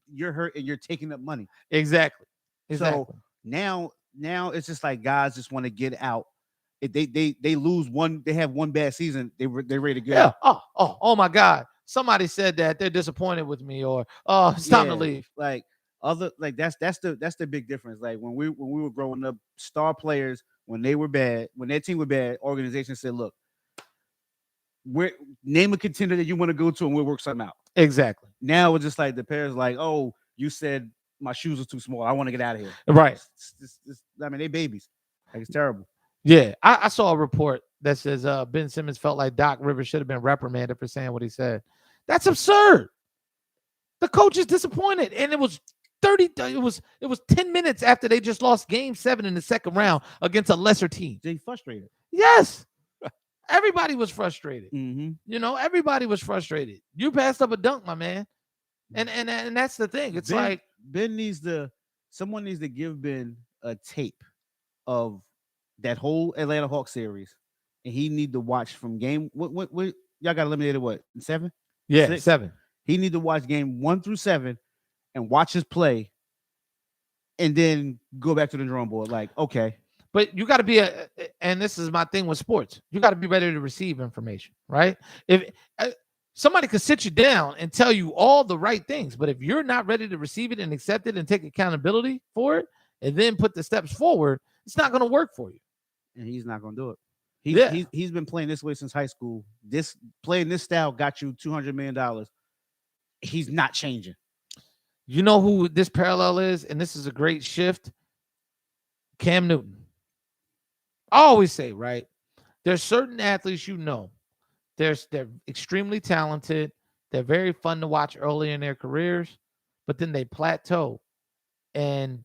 [SPEAKER 2] you're hurt and you're taking up money.
[SPEAKER 1] Exactly.
[SPEAKER 2] So now it's just like guys just want to get out. If they lose one, they have one bad season, they're ready to go.
[SPEAKER 1] Yeah. Oh my God. Somebody said that they're disappointed with me, or it's time to leave.
[SPEAKER 2] That's the big difference. Like when we were growing up, star players, when they were bad, when their team were bad, organizations said, "Look, name a contender that you want to go to, and we'll work something out."
[SPEAKER 1] Exactly.
[SPEAKER 2] Now it's just like the parents like, "Oh, you said my shoes are too small. I want to get out of here."
[SPEAKER 1] Right.
[SPEAKER 2] They babies. Like, it's terrible.
[SPEAKER 1] Yeah, I saw a report that says Ben Simmons felt like Doc Rivers should have been reprimanded for saying what he said. That's absurd. The coach is disappointed, and it was 10 minutes after they just lost Game 7 in the second round against a lesser team.
[SPEAKER 2] They frustrated.
[SPEAKER 1] Yes. Everybody was frustrated. Everybody was frustrated. You passed up a dunk, my man. And that's the thing. It's
[SPEAKER 2] someone needs to give Ben a tape of that whole Atlanta Hawks series, and he need to watch from game. What y'all got eliminated? What, 7?
[SPEAKER 1] Yeah,
[SPEAKER 2] 6?
[SPEAKER 1] 7.
[SPEAKER 2] He need to watch game 1 through 7 and watch his play, and then go back to the drawing board. Like, okay.
[SPEAKER 1] But you got to be and this is my thing with sports, you got to be ready to receive information, right? If somebody could sit you down and tell you all the right things, but if you're not ready to receive it and accept it and take accountability for it, and then put the steps forward, it's not going to work for you.
[SPEAKER 2] And he's not going to do it. He's been playing this way since high school. Playing this style got you $200 million. He's not changing.
[SPEAKER 1] You know who this parallel is, and this is a great shift? Cam Newton. I always say, right, there's certain athletes they're extremely talented. They're very fun to watch early in their careers, but then they plateau, and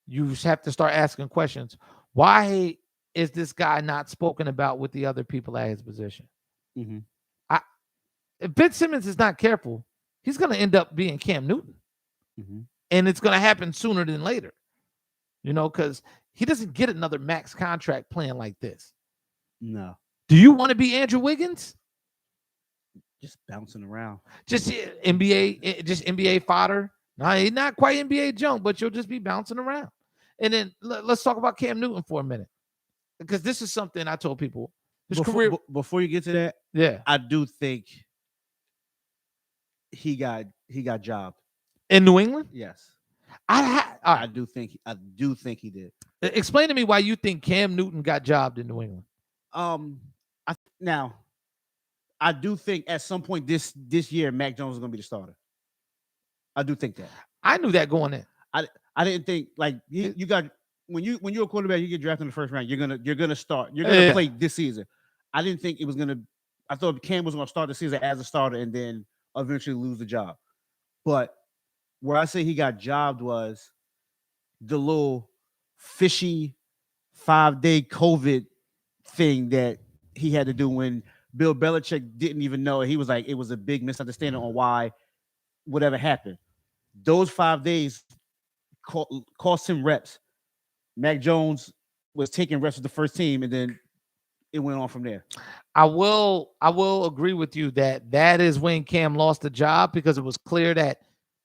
[SPEAKER 1] you have to start asking questions. Why is this guy not spoken about with the other people at his position? If Ben Simmons is not careful, he's going to end up being Cam Newton. And it's going to happen sooner than later, because he doesn't get another max contract playing like this.
[SPEAKER 2] No.
[SPEAKER 1] Do you want to be Andrew Wiggins?
[SPEAKER 2] Just bouncing around.
[SPEAKER 1] Just NBA fodder. No, he's not quite NBA junk, but you'll just be bouncing around. And then let's talk about Cam Newton for a minute, because this is something I told people.
[SPEAKER 2] Before you get to that, I do think he got jobbed
[SPEAKER 1] in New England.
[SPEAKER 2] Yes,
[SPEAKER 1] I
[SPEAKER 2] do think he did.
[SPEAKER 1] Explain to me why you think Cam Newton got jobbed in New England.
[SPEAKER 2] I do think at some point this year Mac Jones is going to be the starter. I do think that.
[SPEAKER 1] I knew that going in.
[SPEAKER 2] I didn't think, like, you got, when you're a quarterback, you get drafted in the first round, you're gonna start. You're gonna play this season. I didn't think it was gonna. I thought Cam was gonna start the season as a starter and then eventually lose the job. But where I say he got jobbed was the little fishy 5-day COVID thing that he had to do when Bill Belichick didn't even know. He was like, it was a big misunderstanding on why whatever happened. Those 5 days cost him reps. Mac Jones was taking reps with the first team, and then it went on from there.
[SPEAKER 1] I will agree with you that is when Cam lost the job, because it was clear that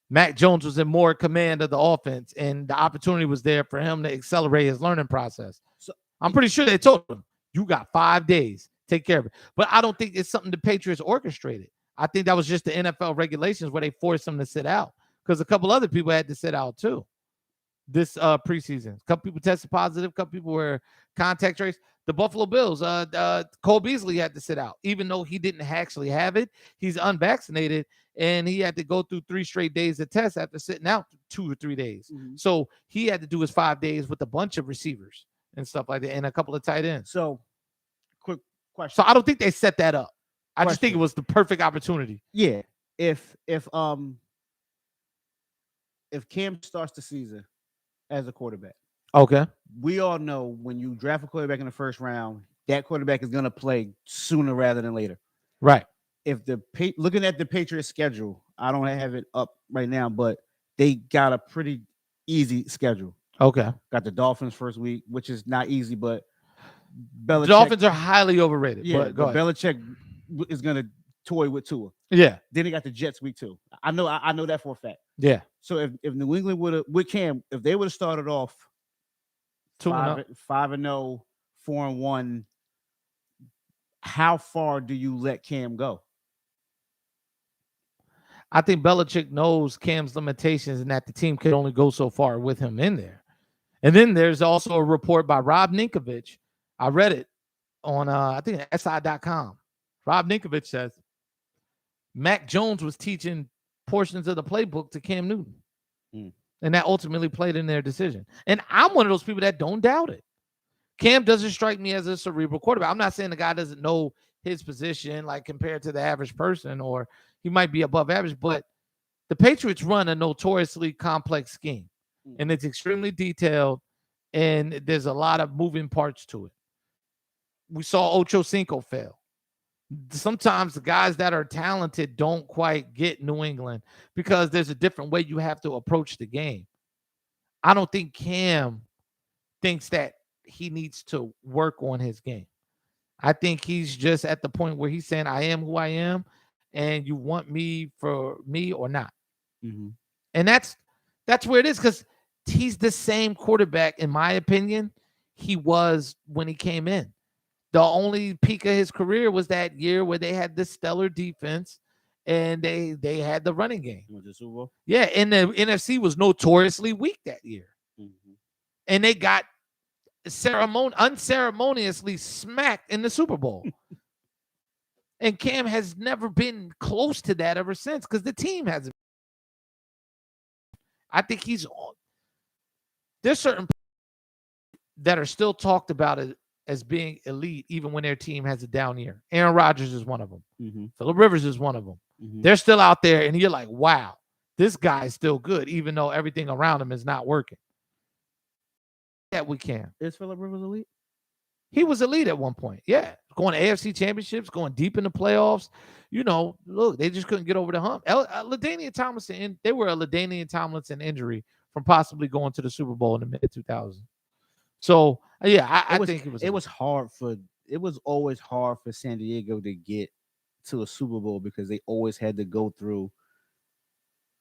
[SPEAKER 1] Mac Jones was in more command of the offense, and the opportunity was there for him to accelerate his learning process.
[SPEAKER 2] So
[SPEAKER 1] I'm pretty sure they told him, you got 5 days, take care of it. But I don't think it's something the Patriots orchestrated. I think that was just the NFL regulations where they forced him to sit out, because a couple other people had to sit out too this preseason. A couple people tested positive, a couple people were contact traced. The Buffalo Bills, Cole Beasley had to sit out, even though he didn't actually have it. He's unvaccinated, and he had to go through 3 straight days of tests after sitting out 2 or 3 days.
[SPEAKER 2] Mhm.
[SPEAKER 1] So he had to do his 5 days with a bunch of receivers and stuff like that, and a couple of tight ends.
[SPEAKER 2] So, quick question.
[SPEAKER 1] So I don't think they set that up. I just think it
[SPEAKER 2] Question.
[SPEAKER 1] was the perfect opportunity.
[SPEAKER 2] Yeah, if Cam starts the season as a quarterback,
[SPEAKER 1] Okay.
[SPEAKER 2] we all know when you draft a quarterback in the first round, that quarterback is going to play sooner rather than later.
[SPEAKER 1] Right.
[SPEAKER 2] If looking at the Patriots schedule, I don't have it up right now, but they got a pretty easy schedule.
[SPEAKER 1] Okay.
[SPEAKER 2] Got the Dolphins first week, which is not easy, but
[SPEAKER 1] The Dolphins are highly overrated.
[SPEAKER 2] Yeah,
[SPEAKER 1] But go
[SPEAKER 2] but
[SPEAKER 1] ahead.
[SPEAKER 2] Belichick is going to toy with Tua.
[SPEAKER 1] Yeah.
[SPEAKER 2] Then they got the Jets week 2. I know that for a fact.
[SPEAKER 1] Yeah.
[SPEAKER 2] So if New England would have with Cam, if they would have started off 5-0, 4-1, how far do you let Cam go?
[SPEAKER 1] I think Belichick knows Cam's limitations and that the team can only go so far with him in there. And then there's also a report by Rob Ninkovich. I read it on I think SI.com. Rob Ninkovich says Mac Jones was teaching portions of the playbook to Cam Newton. And that ultimately played in their decision. And I'm one of those people that don't doubt it. Cam doesn't strike me as a cerebral quarterback. I'm not saying the guy doesn't know his position, like compared to the average person, or he might be above average, but the Patriots run a notoriously complex scheme, and it's extremely detailed, and there's a lot of moving parts to it. We saw Ocho Cinco fail. Sometimes the guys that are talented don't quite get New England because there's a different way you have to approach the game. I don't think Cam thinks that he needs to work on his game. I think he's just at the point where he's saying, I am who I am, and you want me for me or not.
[SPEAKER 2] Mm-hmm.
[SPEAKER 1] And that's where it is, because he's the same quarterback, in my opinion, he was when he came in. The only peak of his career was that year where they had this stellar defense and they had the running game.
[SPEAKER 2] The Super Bowl?
[SPEAKER 1] Yeah, and the NFC was notoriously weak that year.
[SPEAKER 2] Mm-hmm.
[SPEAKER 1] And they got unceremoniously smacked in the Super Bowl. And Cam has never been close to that ever since, because the team hasn't. I think there's certain that are still talked about it as being elite, even when their team has a down year. Aaron Rodgers is one of them.
[SPEAKER 2] Mm-hmm.
[SPEAKER 1] Phillip Rivers is one of them.
[SPEAKER 2] Mm-hmm.
[SPEAKER 1] They're still out there, and you're like, wow, this guy is still good, even though everything around him is not working. That we can.
[SPEAKER 2] Is Phillip Rivers elite?
[SPEAKER 1] He was elite at one point. Yeah. Going to AFC championships, going deep in the playoffs. You know, look, they just couldn't get over the hump. LaDainian Tomlinson, they were a LaDainian Tomlinson injury from possibly going to the Super Bowl in the mid-2000s. So, yeah, I think it was
[SPEAKER 2] always hard for San Diego to get to a Super Bowl because they always had to go through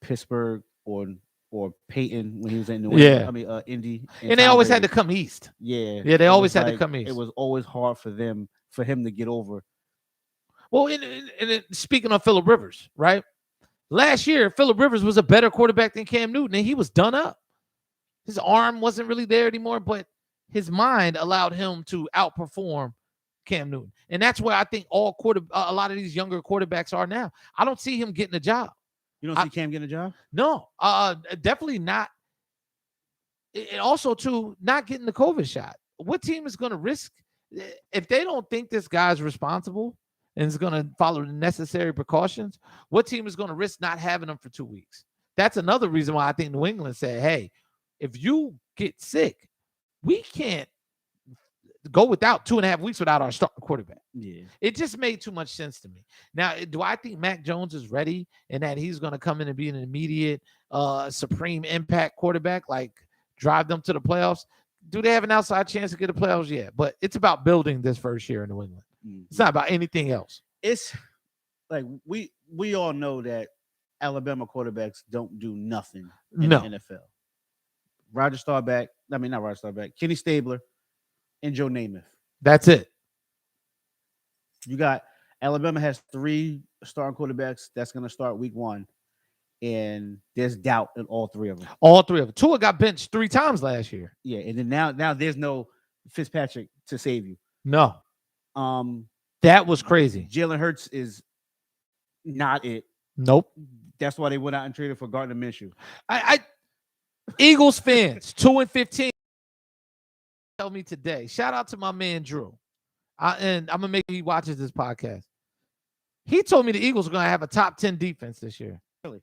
[SPEAKER 2] Pittsburgh or Peyton when he was in New England.
[SPEAKER 1] Yeah.
[SPEAKER 2] I mean, Indy.
[SPEAKER 1] And they always had to come east.
[SPEAKER 2] Yeah.
[SPEAKER 1] Yeah, they always had to come east.
[SPEAKER 2] It was always hard for him to get over.
[SPEAKER 1] Well, speaking of Phillip Rivers, right? Last year, Phillip Rivers was a better quarterback than Cam Newton, and he was done up. His arm wasn't really there anymore, but his mind allowed him to outperform Cam Newton. And that's where I think a lot of these younger quarterbacks are now. I don't see him getting a job.
[SPEAKER 2] You don't see Cam getting a job?
[SPEAKER 1] No, definitely not. And also, too, not getting the COVID shot. What team is going to risk? If they don't think this guy's responsible and is going to follow the necessary precautions, what team is going to risk not having him for 2 weeks? That's another reason why I think New England said, hey, if you get sick, we can't go without 2.5 weeks without our starting quarterback.
[SPEAKER 2] Yeah.
[SPEAKER 1] It just made too much sense to me. Now, do I think Mac Jones is ready and that he's going to come in and be an immediate supreme impact quarterback, like drive them to the playoffs? Do they have an outside chance to get the playoffs? Yeah, but it's about building this first year in New England. It's not about anything else.
[SPEAKER 2] It's like we all know that Alabama quarterbacks don't do nothing in
[SPEAKER 1] No.
[SPEAKER 2] the NFL. Roger Staubach, not Roger Staubach, Kenny Stabler, and Joe Namath.
[SPEAKER 1] That's it.
[SPEAKER 2] You got Alabama has 3 starting quarterbacks that's going to start week 1, and there's doubt in all 3 of them.
[SPEAKER 1] All 3 of them. Tua got benched 3 times last year.
[SPEAKER 2] Yeah, and then now there's no Fitzpatrick to save you.
[SPEAKER 1] No. That was crazy.
[SPEAKER 2] Jalen Hurts is not it.
[SPEAKER 1] Nope.
[SPEAKER 2] That's why they went out and traded for Gardner Minshew.
[SPEAKER 1] Eagles fans, 2-15. Tell me today. Shout out to my man Drew. And I'm gonna make sure he watches this podcast. He told me the Eagles are gonna have a top 10 defense this year.
[SPEAKER 2] Really?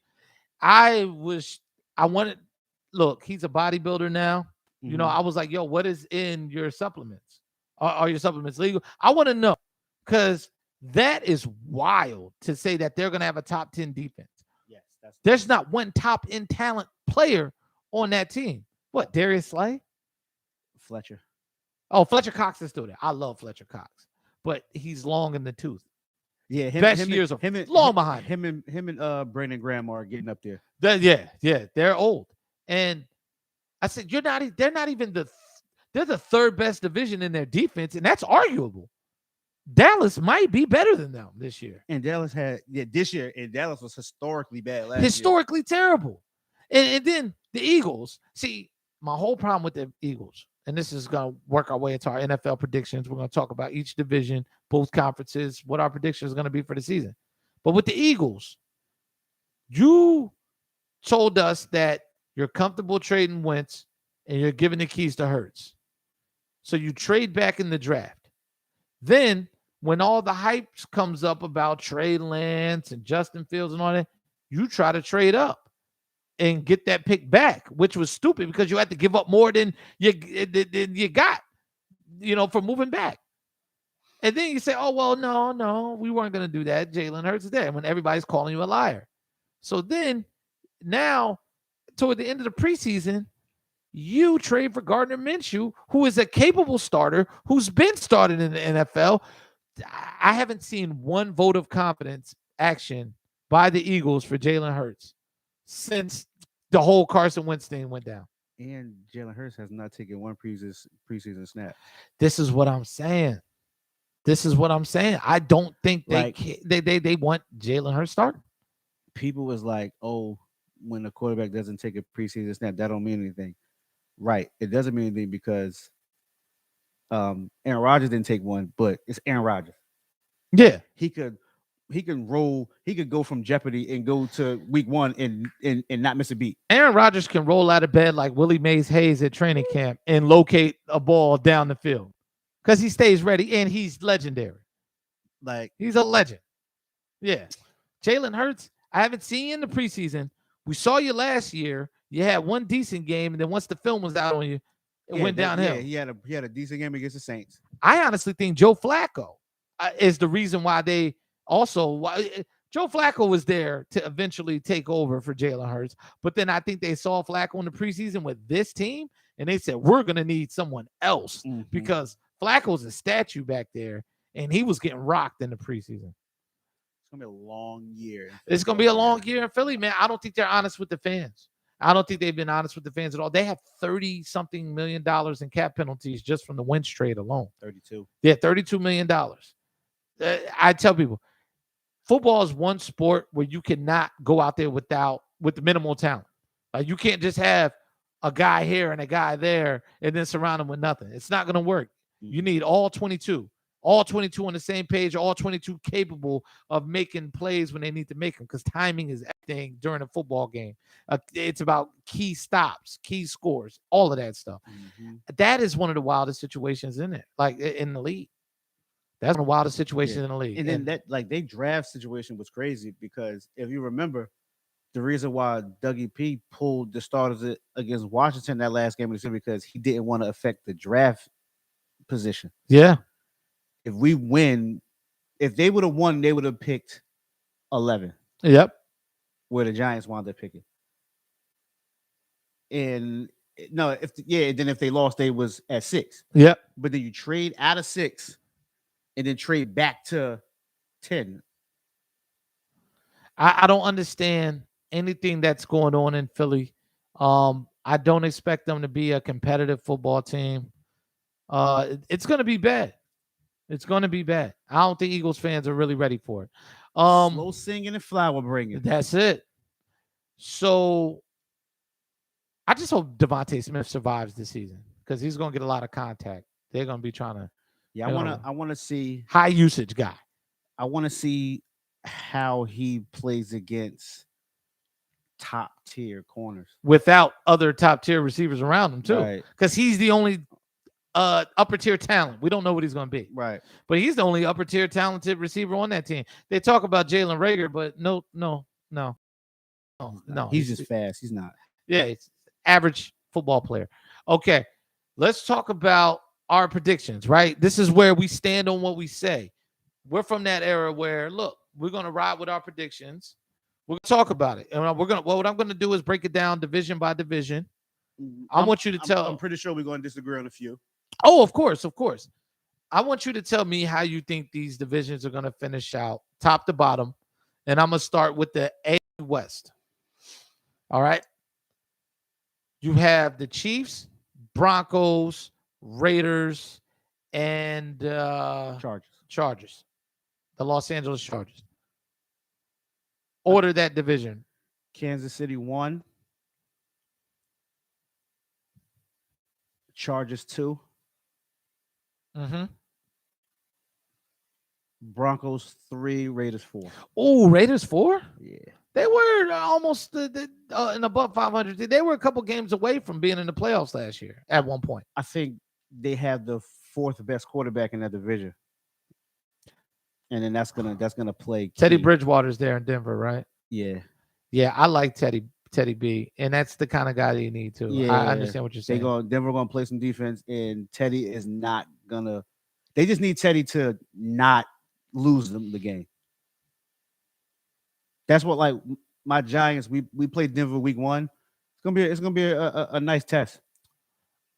[SPEAKER 1] Look, he's a bodybuilder now.
[SPEAKER 2] Mm-hmm.
[SPEAKER 1] You know, I was like, yo, what is in your supplements? Are your supplements legal? I want to know, because that is wild to say that they're gonna have a top 10 defense.
[SPEAKER 2] Yes,
[SPEAKER 1] there's not one top end talent player on that team. What, Darius Slay?
[SPEAKER 2] Fletcher.
[SPEAKER 1] Oh, Fletcher Cox is still there. I love Fletcher Cox, but he's long in the tooth.
[SPEAKER 2] Yeah,
[SPEAKER 1] best years of long behind
[SPEAKER 2] him and Brandon Graham are getting up there.
[SPEAKER 1] Yeah, they're old. And I said, they're not even they're the 3rd best division in their defense, and that's arguable. Dallas might be better than them this year.
[SPEAKER 2] And Dallas this year, and Dallas was historically bad last
[SPEAKER 1] historically terrible. And then the Eagles. See, my whole problem with the Eagles, and this is going to work our way into our NFL predictions. We're going to talk about each division, both conferences, what our predictions are going to be for the season. But with the Eagles, you told us that you're comfortable trading Wentz and you're giving the keys to Hurts. So you trade back in the draft. Then when all the hype comes up about Trey Lance and Justin Fields and all that, you try to trade up and get that pick back, which was stupid because you had to give up more than you got, for moving back. And then you say, oh, well, no, we weren't going to do that. Jalen Hurts is there when everybody's calling you a liar. So then now, toward the end of the preseason, you trade for Gardner Minshew, who is a capable starter, who's been started in the NFL. I haven't seen one vote of confidence action by the Eagles for Jalen Hurts since the whole Carson Wentz thing went down.
[SPEAKER 2] And Jalen Hurts has not taken one preseason snap.
[SPEAKER 1] This is what I'm saying. I don't think they want Jalen Hurts starting.
[SPEAKER 2] People was like, oh, when a quarterback doesn't take a preseason snap, that don't mean anything. Right. It doesn't mean anything because Aaron Rodgers didn't take one, but it's Aaron Rodgers.
[SPEAKER 1] Yeah.
[SPEAKER 2] He could roll. He could go from Jeopardy and go to week 1 and not miss a beat.
[SPEAKER 1] Aaron Rodgers can roll out of bed like Willie Mays Hayes at training camp and locate a ball down the field because he stays ready and he's legendary.
[SPEAKER 2] Like,
[SPEAKER 1] he's a legend. Yeah. Jalen Hurts, I haven't seen you in the preseason. We saw you last year. You had one decent game, and then once the film was out on you, it went downhill.
[SPEAKER 2] Yeah, he had a decent game against the Saints.
[SPEAKER 1] I honestly think Joe Flacco is the reason why they also Joe Flacco was there to eventually take over for Jalen Hurts. But then I think they saw Flacco in the preseason with this team, and they said, we're going to need someone else because Flacco's a statue back there, and he was getting rocked in the preseason.
[SPEAKER 2] It's going to be a long year.
[SPEAKER 1] It's going to be a long year in Philly, man. I don't think they're honest with the fans. I don't think they've been honest with the fans at all. They have $30-something million in cap penalties just from the Wentz trade alone.
[SPEAKER 2] 32.
[SPEAKER 1] Yeah, $32 million. I tell people, football is one sport where you cannot go out there with the minimal talent. Like, you can't just have a guy here and a guy there and then surround them with nothing. It's not going to work. You need all 22 on the same page, all 22 capable of making plays when they need to make them, because timing is everything during a football game. It's about key stops, key scores, all of that stuff. That is one of the wildest situations in it, like in the league. That's one of the wildest situations in the league.
[SPEAKER 2] And then they draft situation was crazy because if you remember, the reason why Dougie P pulled the starters against Washington that last game was because he didn't want to affect the draft position.
[SPEAKER 1] Yeah.
[SPEAKER 2] If we win, if they would have won, they would have picked 11,
[SPEAKER 1] Yep.
[SPEAKER 2] where the Giants wound up picking. And no, then if they lost, they was at 6.
[SPEAKER 1] Yep.
[SPEAKER 2] But then you trade out of 6 and then trade back to 10.
[SPEAKER 1] I don't understand anything that's going on in Philly. I don't expect them to be a competitive football team. It's going to be bad. It's going to be bad. I don't think Eagles fans are really ready for it.
[SPEAKER 2] Slow singing and flower bringing.
[SPEAKER 1] That's it. So I just hope Devontae Smith survives this season because he's going to get a lot of contact. They're going to be trying to.
[SPEAKER 2] Yeah, I want to see
[SPEAKER 1] high usage guy.
[SPEAKER 2] I want to see how he plays against top tier corners
[SPEAKER 1] without other top tier receivers around him too, because he's the only upper tier talent. We don't know what he's going to be,
[SPEAKER 2] right?
[SPEAKER 1] But he's the only upper tier talented receiver on that team. They talk about Jalen Reagor, but no.
[SPEAKER 2] He's just fast. He's not.
[SPEAKER 1] Yeah, it's average football player. Okay, let's talk about our predictions. Right, this is where we stand on what we say. We're from that era where, look, we're going to ride with our predictions. We're going to talk about it. And what I'm going to do is break it down division by division. I want you to tell.
[SPEAKER 2] I'm pretty sure we're going to disagree on a few.
[SPEAKER 1] Oh, of course. I want you to tell me how you think these divisions are going to finish out, top to bottom. And I'm going to start with the AFC West. All right. You have the Chiefs, Broncos, Raiders, and Chargers. The Los Angeles Chargers. Order that division.
[SPEAKER 2] Kansas City 1. Chargers 2.
[SPEAKER 1] Mm-hmm.
[SPEAKER 2] Broncos 3. Raiders 4.
[SPEAKER 1] Oh, Raiders 4?
[SPEAKER 2] Yeah.
[SPEAKER 1] They were almost in above 500. They were a couple games away from being in the playoffs last year at one point.
[SPEAKER 2] I think they have the 4th best quarterback in that division. And then that's gonna play.
[SPEAKER 1] Teddy Bridgewater's there in Denver, right?
[SPEAKER 2] Yeah.
[SPEAKER 1] Yeah, I like Teddy B, and that's the kind of guy that you need to. Yeah, I understand what you're saying.
[SPEAKER 2] Denver gonna play some defense, and Teddy is not gonna. They just need Teddy to not lose them the game. That's what, like, my Giants. We played Denver week 1. It's gonna be a nice test.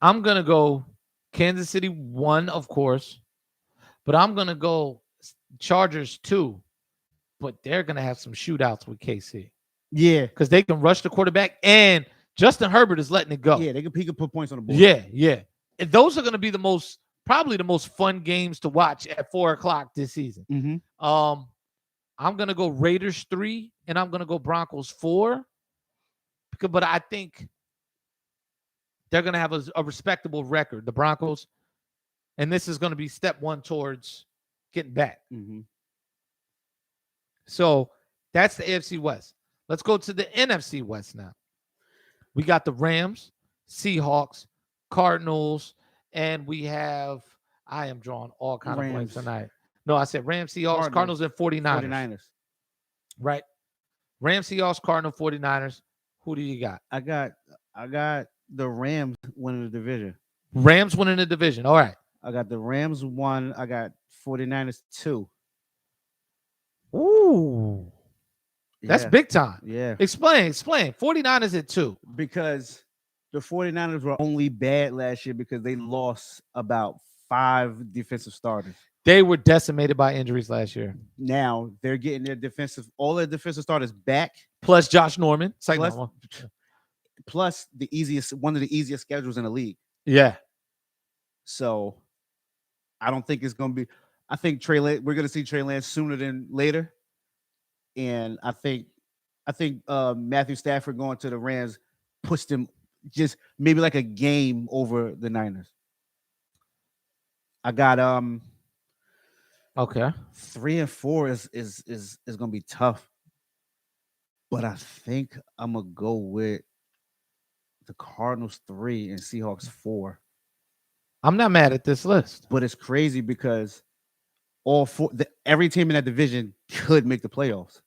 [SPEAKER 1] I'm gonna go Kansas City 1, of course, but I'm gonna go Chargers 2, but they're going to have some shootouts with KC.
[SPEAKER 2] Yeah.
[SPEAKER 1] Because they can rush the quarterback, and Justin Herbert is letting it go.
[SPEAKER 2] Yeah, he can put points on the board.
[SPEAKER 1] Yeah. And those are going to be probably the most fun games to watch at 4:00 this season.
[SPEAKER 2] Mm-hmm.
[SPEAKER 1] I'm going to go Raiders 3, and I'm going to go Broncos 4. But I think they're going to have a respectable record, the Broncos. And this is going to be step 1 towards getting back.
[SPEAKER 2] Mm-hmm.
[SPEAKER 1] So that's the AFC West. Let's go to the NFC West now. We got the Rams, Seahawks, Cardinals, and we have, I am drawing all kind of blanks tonight. No, I said Rams, Seahawks, Cardinals, and 49ers. Right. Rams, Seahawks, Cardinals, 49ers. Who do you got?
[SPEAKER 2] I got the Rams winning the division.
[SPEAKER 1] Rams winning the division. All right.
[SPEAKER 2] I got the Rams 1. I got 49ers 2.
[SPEAKER 1] Ooh. That's big time.
[SPEAKER 2] Yeah.
[SPEAKER 1] Explain. 49ers at 2.
[SPEAKER 2] Because the 49ers were only bad last year because they lost about 5 defensive starters.
[SPEAKER 1] They were decimated by injuries last year.
[SPEAKER 2] Now they're getting all their defensive starters back.
[SPEAKER 1] Plus Josh Norman.
[SPEAKER 2] Plus one of the easiest schedules in the league.
[SPEAKER 1] Yeah.
[SPEAKER 2] So I don't think it's going to be. I think we're going to see Trey Lance sooner than later, and I think Matthew Stafford going to the Rams pushed them just maybe like a game over the Niners. I got 3 and 4 is going to be tough, but I think I'm gonna go with the Cardinals 3 and Seahawks 4.
[SPEAKER 1] I'm not mad at this list,
[SPEAKER 2] but it's crazy because every team in that division could make the playoffs.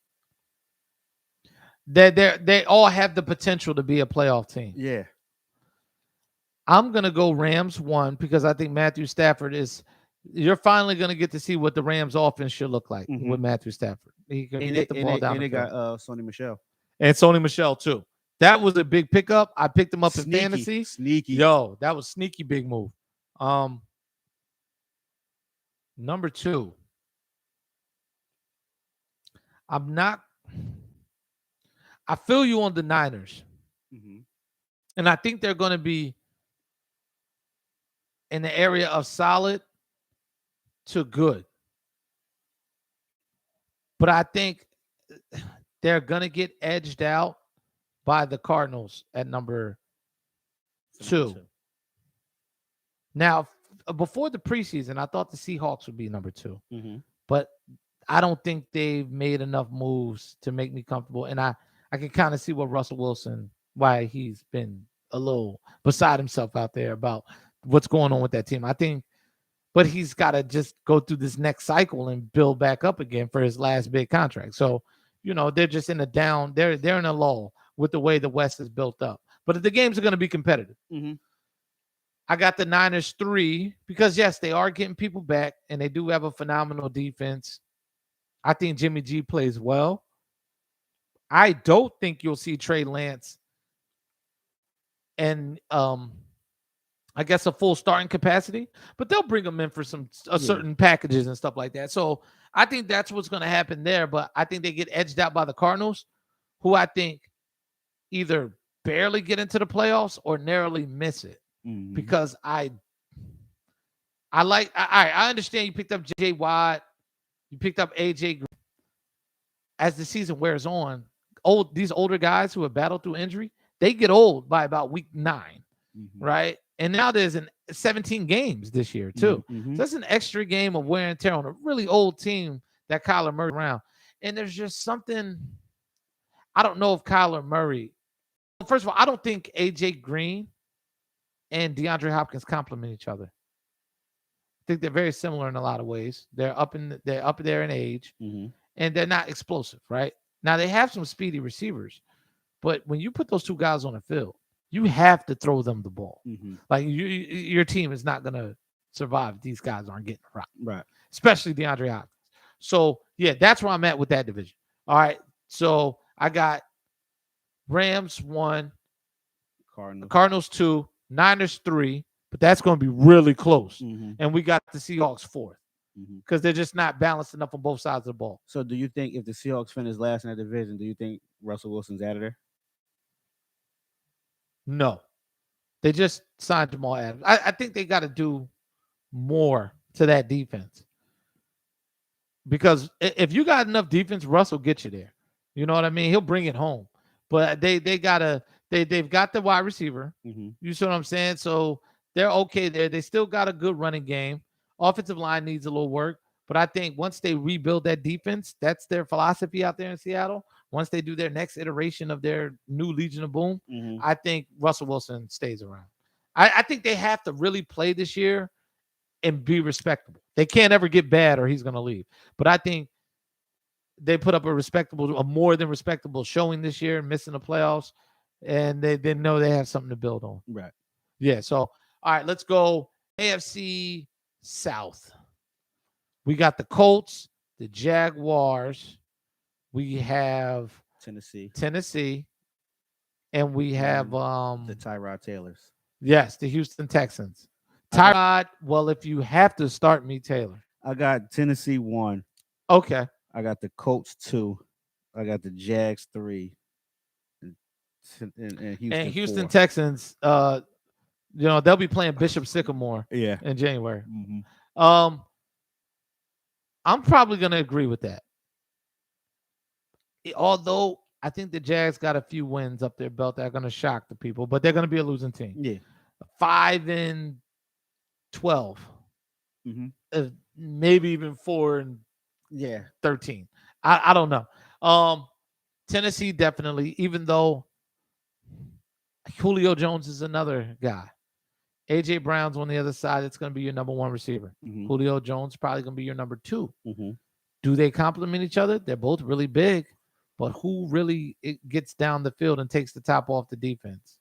[SPEAKER 1] They all have the potential to be a playoff team.
[SPEAKER 2] Yeah.
[SPEAKER 1] I'm gonna go Rams 1 because I think Matthew Stafford is. You're finally gonna get to see what the Rams offense should look like with Matthew Stafford. He can get the ball down
[SPEAKER 2] And
[SPEAKER 1] the
[SPEAKER 2] they
[SPEAKER 1] field.
[SPEAKER 2] got Sony Michelle.
[SPEAKER 1] And Sony Michelle too. That was a big pickup. I picked him up in
[SPEAKER 2] Sneaky,
[SPEAKER 1] fantasy.
[SPEAKER 2] sneaky.
[SPEAKER 1] Yo, that was sneaky big move. Number 2. I feel you on the Niners. And I think they're going to be in the area of solid to good. But I think they're going to get edged out by the Cardinals at number 2. Now, before the preseason, I thought the Seahawks would be number 2. But I don't think they've made enough moves to make me comfortable. And I can kind of see what Russell Wilson, why he's been a little beside himself out there about what's going on with that team. I think, but he's got to just go through this next cycle and build back up again for his last big contract. So, they're just in a down. They're in a lull with the way the West is built up. But the games are going to be competitive. I got the Niners 3 because, yes, they are getting people back, and they do have a phenomenal defense. I think Jimmy G plays well. I don't think you'll see Trey Lance and I guess a full starting capacity, but they'll bring him in for certain packages and stuff like that. So I think that's what's going to happen there. But I think they get edged out by the Cardinals, who I think either barely get into the playoffs or narrowly miss it. Because I understand you picked up J.J. Watt, you picked up A.J. Green. As the season wears on, these older guys who have battled through injury, they get old by about week 9, right? And now there's 17 games this year too. So that's an extra game of wear and tear on a really old team that Kyler Murray around. And there's just something, I don't know if Kyler Murray, first of all, I don't think A.J. Green and DeAndre Hopkins complement each other. I think they're very similar in a lot of ways. They're up there in age, and they're not explosive, right? Now they have some speedy receivers, but when you put those two guys on the field, you have to throw them the ball. Like your team is not going to survive if these guys aren't getting it right, especially DeAndre Hopkins. So yeah, that's where I'm at with that division. All right, so I got Rams 1, Cardinals 2, Niners 3, but that's going to be really close. And we got the Seahawks 4th because they're just not balanced enough on both sides of the ball.
[SPEAKER 2] So do you think if the Seahawks finish last in that division, do you think Russell Wilson's out of there?
[SPEAKER 1] No. They just signed Jamal Adams. I think they got to do more to that defense. Because if you got enough defense, Russ will get you there. You know what I mean? He'll bring it home. But they've got the wide receiver. You see what I'm saying? So they're okay there. They still got a good running game. Offensive line needs a little work. But I think once they rebuild that defense, that's their philosophy out there in Seattle. Once they do their next iteration of their new Legion of Boom, I think Russell Wilson stays around. I think they have to really play this year and be respectable. They can't ever get bad or he's going to leave. But I think they put up a more than respectable showing this year, missing the playoffs, and they know they have something to build on.
[SPEAKER 2] Right.
[SPEAKER 1] Yeah. So, all right, let's go AFC South. We got the Colts, the Jaguars. We have Tennessee, and we have
[SPEAKER 2] the Tyrod Taylors.
[SPEAKER 1] Yes, the Houston Texans. Tyrod, well, if you have to start me, Taylor.
[SPEAKER 2] I got Tennessee 1.
[SPEAKER 1] Okay.
[SPEAKER 2] I got the Colts 2. I got the Jags 3. And
[SPEAKER 1] Houston 4. Texans, they'll be playing Bishop Sycamore in January. I'm probably going to agree with that. Although I think the Jags got a few wins up their belt that are going to shock the people, but they're going to be a losing team.
[SPEAKER 2] Yeah.
[SPEAKER 1] 5-12. Maybe even 4-13. I don't know. Tennessee definitely, even though Julio Jones is another guy. A.J. Brown's on the other side. It's going to be your number 1 receiver. Julio Jones probably going to be your number 2. Do they complement each other? They're both really big, but who really gets down the field and takes the top off the defense?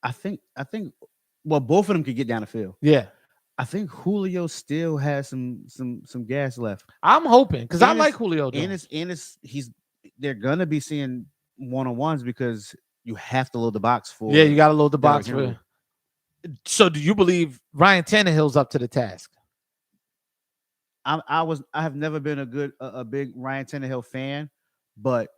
[SPEAKER 2] I think well, both of them could get down the field.
[SPEAKER 1] Yeah,
[SPEAKER 2] I think Julio still has some gas left.
[SPEAKER 1] I'm hoping because I
[SPEAKER 2] And
[SPEAKER 1] like
[SPEAKER 2] it's-
[SPEAKER 1] Julio.
[SPEAKER 2] And they're gonna be seeing one-on-ones because you have to load the box for
[SPEAKER 1] Yeah, you got to load the
[SPEAKER 2] Derrick
[SPEAKER 1] box
[SPEAKER 2] Henry.
[SPEAKER 1] for. So, do you believe Ryan Tannehill's up to the task?
[SPEAKER 2] I have never been a big Ryan Tannehill fan, but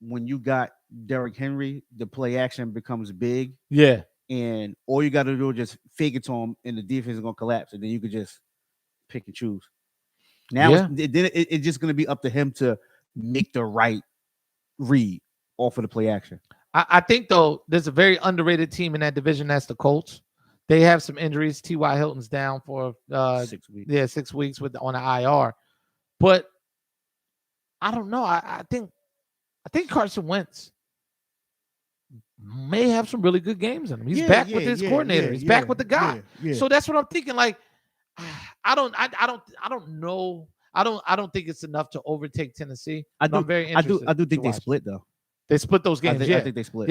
[SPEAKER 2] when you got Derrick Henry, the play action becomes big,
[SPEAKER 1] Yeah,
[SPEAKER 2] and all you got to do is just fake it to him, and the defense is gonna collapse, and then you could just pick and choose. Now
[SPEAKER 1] Yeah.
[SPEAKER 2] it's just gonna be up to him to make the right read off of the play action.
[SPEAKER 1] I think though there's a very underrated team in that division. That's the Colts. They have some injuries. T.Y. Hilton's down for
[SPEAKER 2] 6 weeks.
[SPEAKER 1] 6 weeks on the IR. But I don't know. I think Carson Wentz may have some really good games in him. He's back with his coordinator. He's back with the guy. So that's what I'm thinking. Like, I don't know. I don't think it's enough to overtake Tennessee. I'm very interested.
[SPEAKER 2] I do think
[SPEAKER 1] to
[SPEAKER 2] they
[SPEAKER 1] watch.
[SPEAKER 2] split though.
[SPEAKER 1] They split those games.
[SPEAKER 2] I think they split.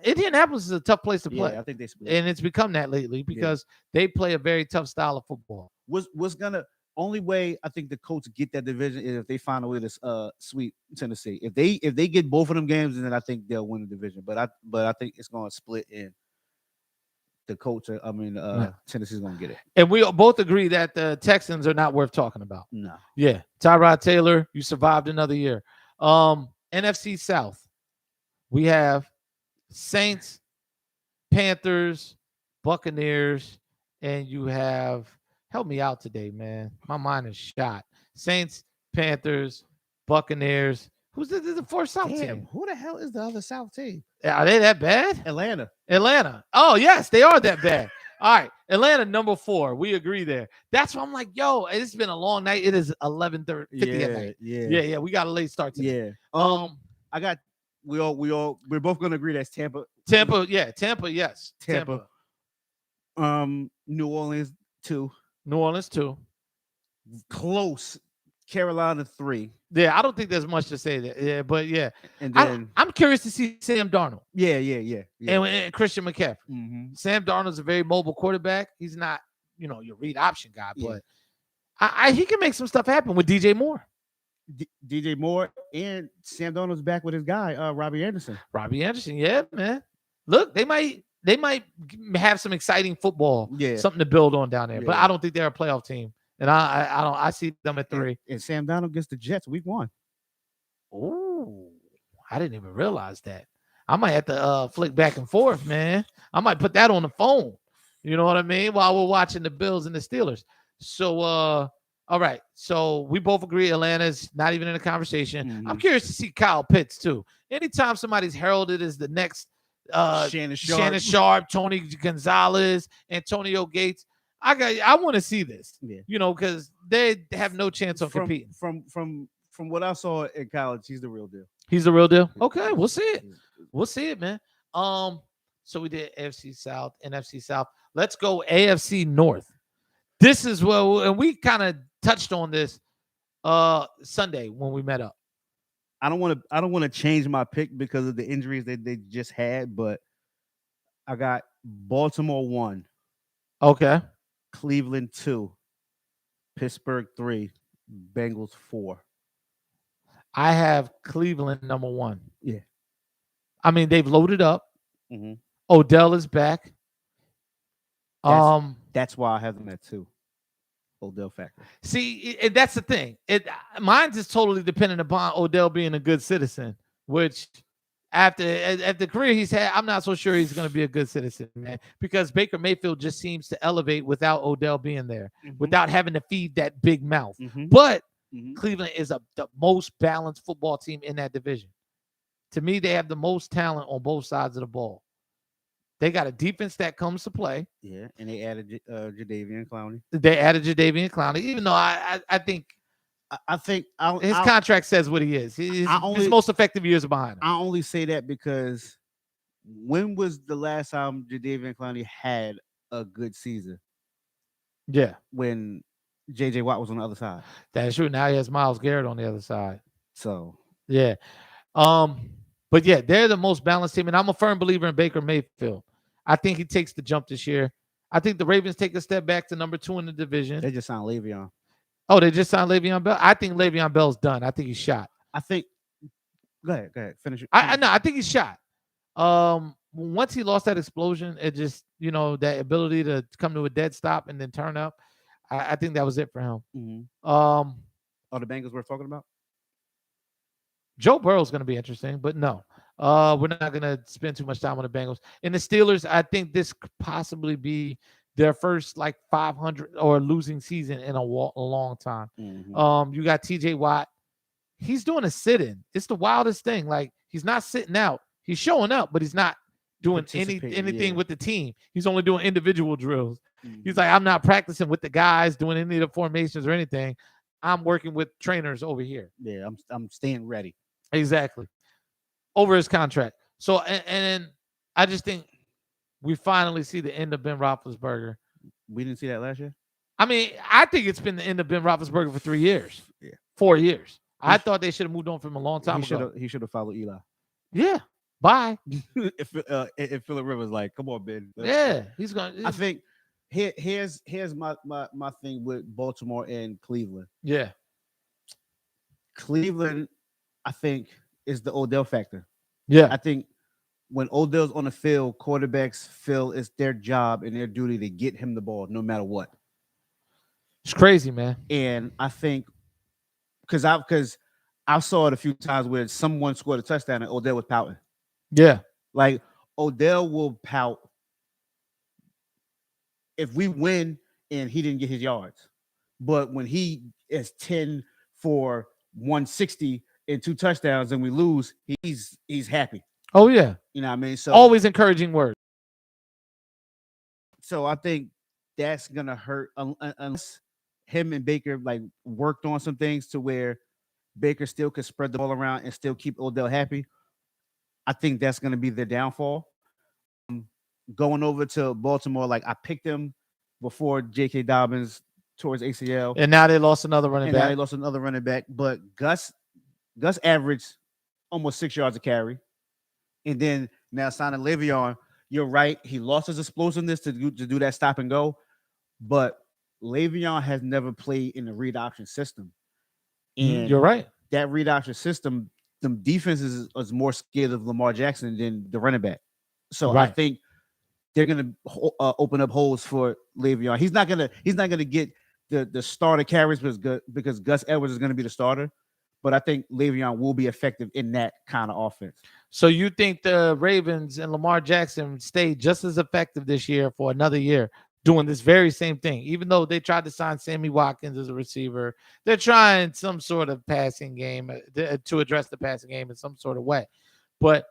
[SPEAKER 1] Indianapolis is a tough place to play.
[SPEAKER 2] Yeah, I think they split.
[SPEAKER 1] And it's become that lately because they play a very tough style of football.
[SPEAKER 2] What's gonna only way I think the Colts get that division is if they find a way to sweep Tennessee. If they get both of them games, then I think they'll win the division. But I think it's gonna split in the Colts. Tennessee's gonna get it.
[SPEAKER 1] And we both agree that the Texans are not worth talking about.
[SPEAKER 2] No.
[SPEAKER 1] Yeah, Tyrod Taylor, you survived another year. NFC South, we have Saints, Panthers, Buccaneers, and you have, help me out today, man. My mind is shot. Saints, Panthers, Buccaneers. Who's the fourth South team?
[SPEAKER 2] Who the hell is the other South team?
[SPEAKER 1] Are they that bad?
[SPEAKER 2] Atlanta.
[SPEAKER 1] Oh, yes, they are that bad. All right, Atlanta number 4. We agree there. That's why I'm like, yo, it's been a long night. It is 11:50 at night. Yeah. We got a late start today.
[SPEAKER 2] Yeah. We're both gonna agree that's Tampa.
[SPEAKER 1] Tampa, yes.
[SPEAKER 2] Tampa. New Orleans 2.
[SPEAKER 1] New Orleans 2.
[SPEAKER 2] Close. Carolina 3.
[SPEAKER 1] Yeah, I don't think there's much to say there. Yeah, but yeah.
[SPEAKER 2] And then
[SPEAKER 1] I'm curious to see Sam Darnold.
[SPEAKER 2] Yeah.
[SPEAKER 1] And Christian McCaffrey.
[SPEAKER 2] Mm-hmm.
[SPEAKER 1] Sam Darnold's a very mobile quarterback. He's not, your read option guy, but he can make some stuff happen with DJ Moore.
[SPEAKER 2] DJ Moore and Sam Darnold's back with his guy, Robbie Anderson.
[SPEAKER 1] Yeah, man. Look, they might have some exciting football, something to build on down there. But I don't think they're a playoff team. And I see them at 3.
[SPEAKER 2] And Sam Darnold gets the Jets week 1.
[SPEAKER 1] Oh, I didn't even realize that. I might have to flick back and forth, man. I might put that on the phone. You know what I mean? While we're watching the Bills and the Steelers. So, all right. So we both agree Atlanta's not even in the conversation.
[SPEAKER 2] Mm-hmm.
[SPEAKER 1] I'm curious to see Kyle Pitts too. Anytime somebody's heralded as the next Shannon Sharp, Tony Gonzalez, Antonio Gates, I want to see this.
[SPEAKER 2] Yeah.
[SPEAKER 1] Because they have no chance of competing.
[SPEAKER 2] From what I saw in college, he's the real deal.
[SPEAKER 1] He's the real deal. Okay, we'll see it. We'll see it, man. So we did AFC South, NFC South. Let's go AFC North. This is and we kind of touched on this Sunday when we met up.
[SPEAKER 2] I don't want to change my pick because of the injuries that they just had, but I got Baltimore 1.
[SPEAKER 1] Okay.
[SPEAKER 2] Cleveland 2. Pittsburgh 3. Bengals 4.
[SPEAKER 1] I have Cleveland number 1.
[SPEAKER 2] Yeah.
[SPEAKER 1] I mean, they've loaded up.
[SPEAKER 2] Mm-hmm.
[SPEAKER 1] Odell is back.
[SPEAKER 2] That's why I have them at 2. Odell factor.
[SPEAKER 1] See, that's the thing. Mine's is totally dependent upon Odell being a good citizen, which after the career he's had, I'm not so sure he's going to be a good citizen, man, because Baker Mayfield just seems to elevate without Odell being there, without having to feed that big mouth. But Cleveland is the most balanced football team in that division. To me, they have the most talent on both sides of the ball. They got a defense that comes to play.
[SPEAKER 2] Yeah, and they added Jadeveon Clowney.
[SPEAKER 1] Even though I think his
[SPEAKER 2] his
[SPEAKER 1] contract says what he is. His most effective years are behind him.
[SPEAKER 2] I only say that because when was the last time Jadeveon Clowney had a good season?
[SPEAKER 1] Yeah.
[SPEAKER 2] When J.J. Watt was on the other side.
[SPEAKER 1] That's true. Now he has Myles Garrett on the other side.
[SPEAKER 2] So,
[SPEAKER 1] yeah. But yeah, they're the most balanced team, and I'm a firm believer in Baker Mayfield. I think he takes the jump this year. I think the Ravens take a step back to number 2 in the division.
[SPEAKER 2] They just signed Le'Veon.
[SPEAKER 1] Oh, they just signed Le'Veon Bell? I think Le'Veon Bell's done. I think he's shot.
[SPEAKER 2] I think. Go ahead. Finish it.
[SPEAKER 1] I know. I think he's shot. Once he lost that explosion, it just, that ability to come to a dead stop and then turn up. I think that was it for him.
[SPEAKER 2] Mm-hmm. Are the Bengals worth talking about?
[SPEAKER 1] Joe Burrow's going to be interesting, but no. We're not going to spend too much time on the Bengals. And the Steelers, I think this could possibly be their first 500 or losing season in a long time.
[SPEAKER 2] Mm-hmm.
[SPEAKER 1] You got TJ Watt. He's doing a sit-in. It's the wildest thing. He's not sitting out. He's showing up, but he's not doing anything with the team. He's only doing individual drills.
[SPEAKER 2] Mm-hmm.
[SPEAKER 1] He's like, I'm not practicing with the guys, doing any of the formations or anything. I'm working with trainers over here.
[SPEAKER 2] Yeah, I'm staying ready.
[SPEAKER 1] Exactly. Over his contract. So, and I just think we finally see the end of Ben Roethlisberger.
[SPEAKER 2] We didn't see that last year?
[SPEAKER 1] I mean, I think it's been the end of Ben Roethlisberger for 3 years.
[SPEAKER 2] Yeah.
[SPEAKER 1] 4 years. I thought they should have moved on from him a long time ago.
[SPEAKER 2] He should have followed Eli.
[SPEAKER 1] Yeah. Bye.
[SPEAKER 2] if Phillip Rivers come on, Ben.
[SPEAKER 1] He's going to.
[SPEAKER 2] I think here's my thing with Baltimore and Cleveland.
[SPEAKER 1] Yeah.
[SPEAKER 2] Cleveland, I think, is the Odell factor.
[SPEAKER 1] Yeah.
[SPEAKER 2] I think when Odell's on the field, quarterbacks feel it's their job and their duty to get him the ball no matter what.
[SPEAKER 1] It's crazy, man.
[SPEAKER 2] And I think because I saw it a few times where someone scored a touchdown and Odell was pouting.
[SPEAKER 1] Yeah.
[SPEAKER 2] Odell will pout if we win and he didn't get his yards. But when he is 10 for 160 and 2 touchdowns and we lose, he's happy.
[SPEAKER 1] Oh, yeah.
[SPEAKER 2] You know what I mean? So
[SPEAKER 1] always encouraging words.
[SPEAKER 2] So I think that's going to hurt unless him and Baker worked on some things to where Baker still could spread the ball around and still keep Odell happy. I think that's going to be their downfall. Going over to Baltimore, I picked them before J.K. Dobbins towards ACL.
[SPEAKER 1] And now they lost another running
[SPEAKER 2] back. But Gus averaged almost 6 yards a carry. And then now signing Le'Veon, you're right. He lost his explosiveness to do that stop and go. But Le'Veon has never played in the read option system. And
[SPEAKER 1] you're right.
[SPEAKER 2] That read option system, them defenses is more scared of Lamar Jackson than the running back. So I think they're gonna open up holes for Le'Veon. He's not gonna get the starter carries because Gus Edwards is gonna be the starter. But I think Le'Veon will be effective in that kind of offense.
[SPEAKER 1] So you think the Ravens and Lamar Jackson stay just as effective this year for another year doing this very same thing? Even though they tried to sign Sammy Watkins as a receiver, they're trying some sort of passing game to address the passing game in some sort of way. But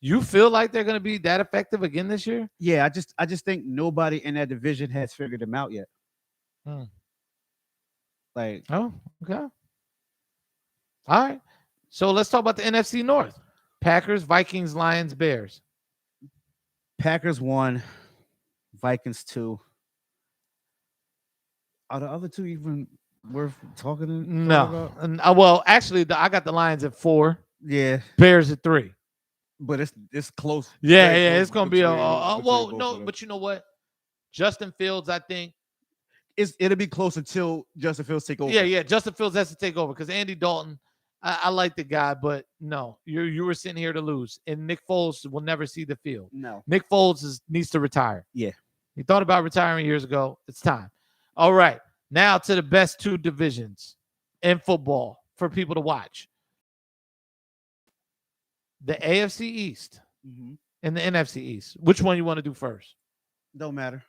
[SPEAKER 1] you feel like they're going to be that effective again this year?
[SPEAKER 2] Yeah, I just think nobody in that division has figured them out yet.
[SPEAKER 1] Oh, okay. All right. So let's talk about the NFC North. Packers, Vikings, Lions, Bears.
[SPEAKER 2] Packers 1, Vikings 2. Are the other two even worth talking
[SPEAKER 1] No. Well, actually, I got the Lions at 4.
[SPEAKER 2] Yeah.
[SPEAKER 1] Bears at 3.
[SPEAKER 2] But it's close.
[SPEAKER 1] Yeah, it's going to be but you know what? Justin Fields, I think.
[SPEAKER 2] It'll be close until Justin Fields take over.
[SPEAKER 1] Yeah. Justin Fields has to take over because Andy Dalton, I like the guy, but no, you were sitting here to lose. And Nick Foles will never see the field.
[SPEAKER 2] No.
[SPEAKER 1] Nick Foles needs to retire.
[SPEAKER 2] Yeah.
[SPEAKER 1] He thought about retiring years ago. It's time. All right. Now to the best 2 divisions in football for people to watch. The AFC East and the NFC East. Which one you want to do first?
[SPEAKER 2] Don't matter.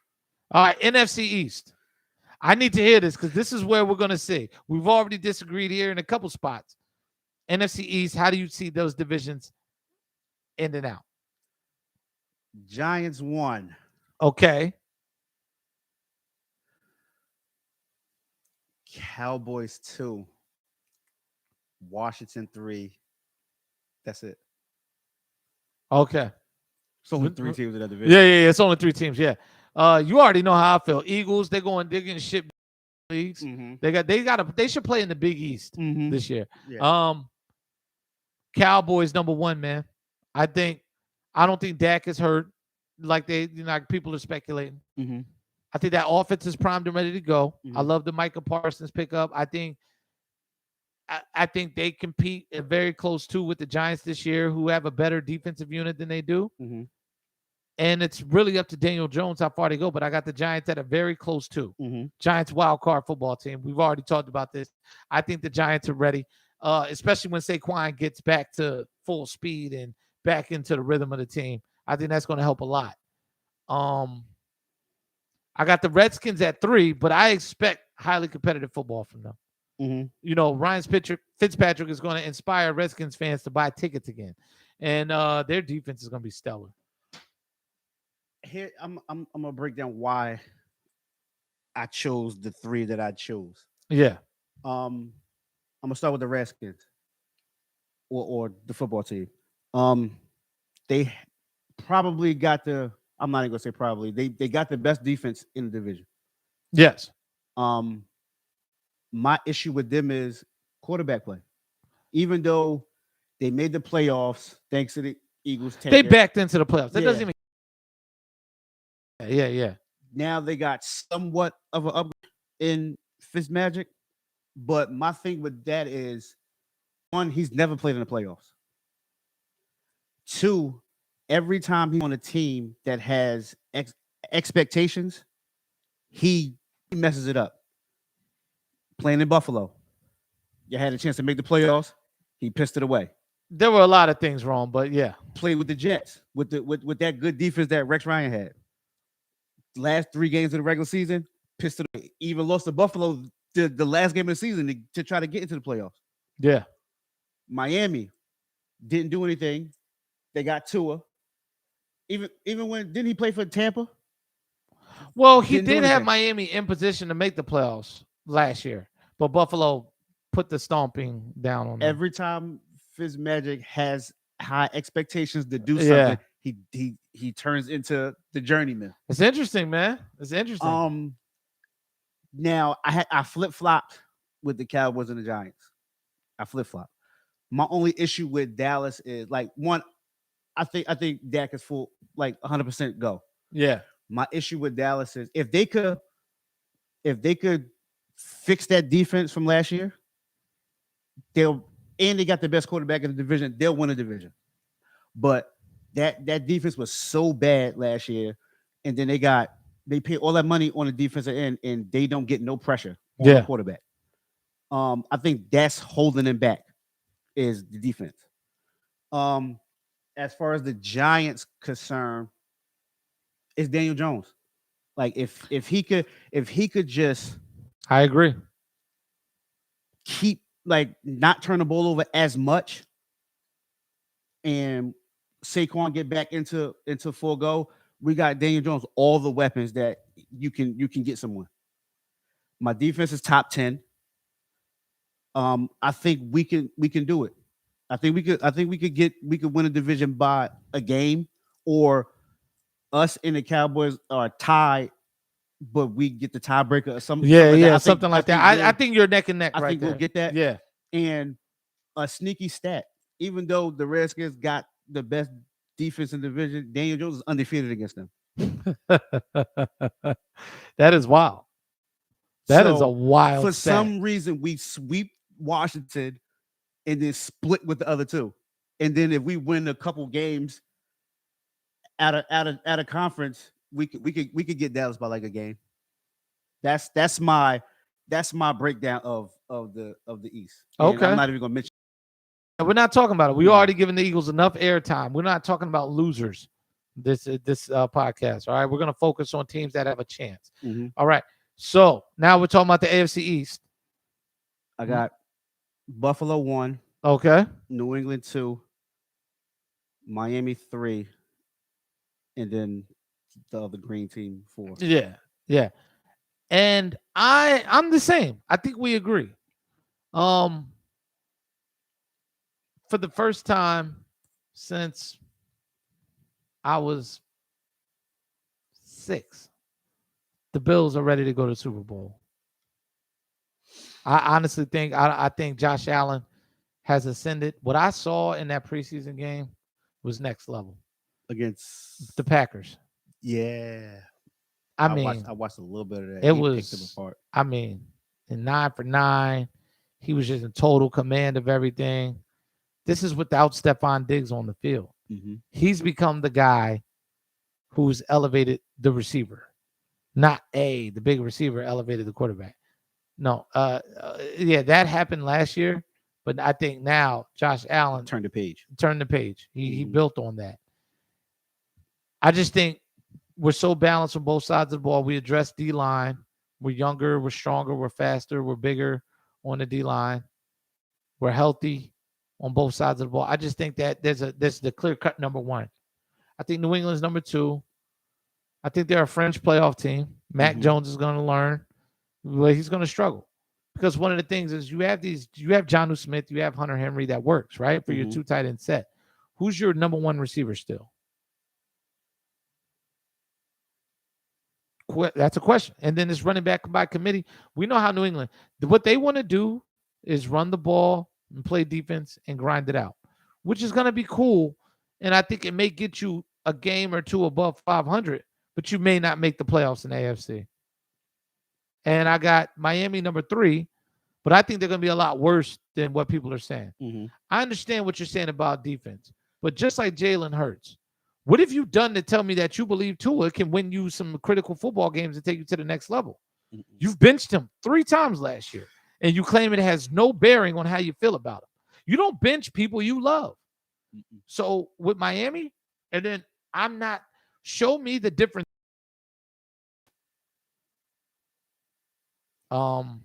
[SPEAKER 1] All right, NFC East. I need to hear this because this is where we're going to see. We've already disagreed here in a couple spots. NFC East, how do you see those divisions ending out?
[SPEAKER 2] Giants 1.
[SPEAKER 1] Okay.
[SPEAKER 2] Cowboys 2. Washington 3. That's it.
[SPEAKER 1] Okay.
[SPEAKER 2] It's only 3 teams in that division.
[SPEAKER 1] Yeah. It's only 3 teams. Yeah. You already know how I feel. Eagles, they're getting shipped leagues. They should play in the Big East this year.
[SPEAKER 2] Yeah.
[SPEAKER 1] Cowboys number 1, man. I don't think Dak is hurt. like like people are speculating.
[SPEAKER 2] Mm-hmm.
[SPEAKER 1] I think that offense is primed and ready to go. I
[SPEAKER 2] Mhm.
[SPEAKER 1] love the Micah Parsons pickup. I think they compete very close too with the Giants this year, who have a better defensive unit than they do.
[SPEAKER 2] Mm-hmm.
[SPEAKER 1] And it's really up to Daniel Jones how far they go. But I got the Giants at a very close too.
[SPEAKER 2] Mm-hmm.
[SPEAKER 1] Giants wild card football team. We've already talked about this. I think the Giants are ready, especially when Saquon gets back to full speed and back into the rhythm of the team. I think that's going to help a lot. I got the Redskins at 3, but I expect highly competitive football from them.
[SPEAKER 2] Mm-hmm.
[SPEAKER 1] Ryan Fitzpatrick is going to inspire Redskins fans to buy tickets again, and their defense is going to be stellar.
[SPEAKER 2] Here, I'm gonna break down why I chose the 3 that I chose.
[SPEAKER 1] Yeah.
[SPEAKER 2] I'm gonna start with the Redskins or the football team. They probably got the. I'm not even gonna say probably. They got the best defense in the division.
[SPEAKER 1] Yes.
[SPEAKER 2] My issue with them is quarterback play. Even though they made the playoffs thanks to the Eagles,
[SPEAKER 1] They backed into the playoffs. That doesn't
[SPEAKER 2] Yeah.
[SPEAKER 1] even. Yeah.
[SPEAKER 2] Now they got somewhat of an upgrade in Fitzmagic, but my thing with that is, 1, he's never played in the playoffs. 2, every time he's on a team that has expectations, he messes it up. Playing in Buffalo, you had a chance to make the playoffs, he pissed it away.
[SPEAKER 1] There were a lot of things wrong, but yeah.
[SPEAKER 2] Played with the Jets with that good defense that Rex Ryan had. Last 3 games of the regular season, pissed it away. Even lost to Buffalo the last game of the season to try to get into the playoffs.
[SPEAKER 1] Yeah.
[SPEAKER 2] Miami didn't do anything. They got Tua. Even when didn't he play for Tampa?
[SPEAKER 1] Well, he
[SPEAKER 2] Didn't do
[SPEAKER 1] did have
[SPEAKER 2] anything.
[SPEAKER 1] Miami in position to make the playoffs last year, but Buffalo put the stomping down on them.
[SPEAKER 2] Every time Fitzmagic has high expectations to do something, he turns into the journeyman.
[SPEAKER 1] It's interesting, man. It's interesting.
[SPEAKER 2] Now I flip-flopped with the Cowboys and the Giants. I flip-flopped. My only issue with Dallas is one, I think Dak is full 100% go.
[SPEAKER 1] Yeah.
[SPEAKER 2] My issue with Dallas is if they could fix that defense from last year, they got the best quarterback in the division, they'll win the division. But that defense was so bad last year, and then they pay all that money on the defensive end, and they don't get no pressure on the quarterback. I think that's holding them back is the defense. As far as the Giants concerned, it's Daniel Jones. If he could just,
[SPEAKER 1] I agree,
[SPEAKER 2] keep not turn the ball over as much, and Saquon get back into full go, we got Daniel Jones all the weapons that you can get someone. My defense is top 10. I think we can do it. I think we could win a division by a game, or us and the Cowboys are tied, but we get the tiebreaker or something.
[SPEAKER 1] Something like that. I think you're neck and neck.
[SPEAKER 2] I think we'll get that.
[SPEAKER 1] Yeah.
[SPEAKER 2] And a sneaky stat, even though the Redskins got the best defense in the division, Daniel Jones is undefeated against them.
[SPEAKER 1] That is wild. That is a wild
[SPEAKER 2] For
[SPEAKER 1] stat.
[SPEAKER 2] some reason, we sweep Washington and then split with the other 2. And then if we win a couple games out of conference, we could get Dallas by a game. That's my breakdown of the East. And
[SPEAKER 1] Okay.
[SPEAKER 2] I'm not even gonna mention.
[SPEAKER 1] We're not talking about it. We already given the Eagles enough airtime. We're not talking about losers this podcast. All right. We're going to focus on teams that have a chance.
[SPEAKER 2] Mm-hmm.
[SPEAKER 1] All right. So now we're talking about the AFC East.
[SPEAKER 2] I got Buffalo 1.
[SPEAKER 1] Okay.
[SPEAKER 2] New England 2. Miami 3. And then the other green team 4.
[SPEAKER 1] Yeah. And I'm the same. I think we agree. For the first time since I was 6, the Bills are ready to go to the Super Bowl. I honestly think I think Josh Allen has ascended. What I saw in that preseason game was next level
[SPEAKER 2] Against
[SPEAKER 1] the Packers.
[SPEAKER 2] Yeah.
[SPEAKER 1] I
[SPEAKER 2] I
[SPEAKER 1] mean,
[SPEAKER 2] watched a little bit of that.
[SPEAKER 1] it
[SPEAKER 2] He picked him
[SPEAKER 1] was.
[SPEAKER 2] apart.
[SPEAKER 1] I mean, in 9 for 9, he was just in total command of everything. This is without Stephon Diggs on the field.
[SPEAKER 2] Mm-hmm.
[SPEAKER 1] He's become the guy who's elevated the receiver, not the big receiver elevated the quarterback. No, yeah, that happened last year, but I think now Josh Allen
[SPEAKER 2] Turn the page.
[SPEAKER 1] turned the page. He
[SPEAKER 2] Mhm.
[SPEAKER 1] built on that. I just think we're so balanced on both sides of the ball. We address D line. We're younger, we're stronger, we're faster, we're bigger on the D line. We're healthy on both sides of the ball. I just think that there's the clear cut number one. I think New England's number two. I think they're a French playoff team. Mac Jones is going to learn, but he's going to struggle because one of the things is you have Jonnu Smith, you have Hunter Henry that works, right? For your two tight end set. Who's your number one receiver still? That's a question. And then this running back by committee. We know how New England, what they want to do is run the ball and play defense and grind it out, which is going to be cool. And I think it may get you a game or two above 500, but you may not make the playoffs in the AFC. And I got Miami number 3, but I think they're going to be a lot worse than what people are saying. I understand what you're saying about defense, but just like Jalen Hurts, what have you done to tell me that you believe Tua can win you some critical football games and take you to the next level? You've benched him 3 times last year, and you claim it has no bearing on how you feel about him. You don't bench people you love. So with Miami, and then show me the difference. Hold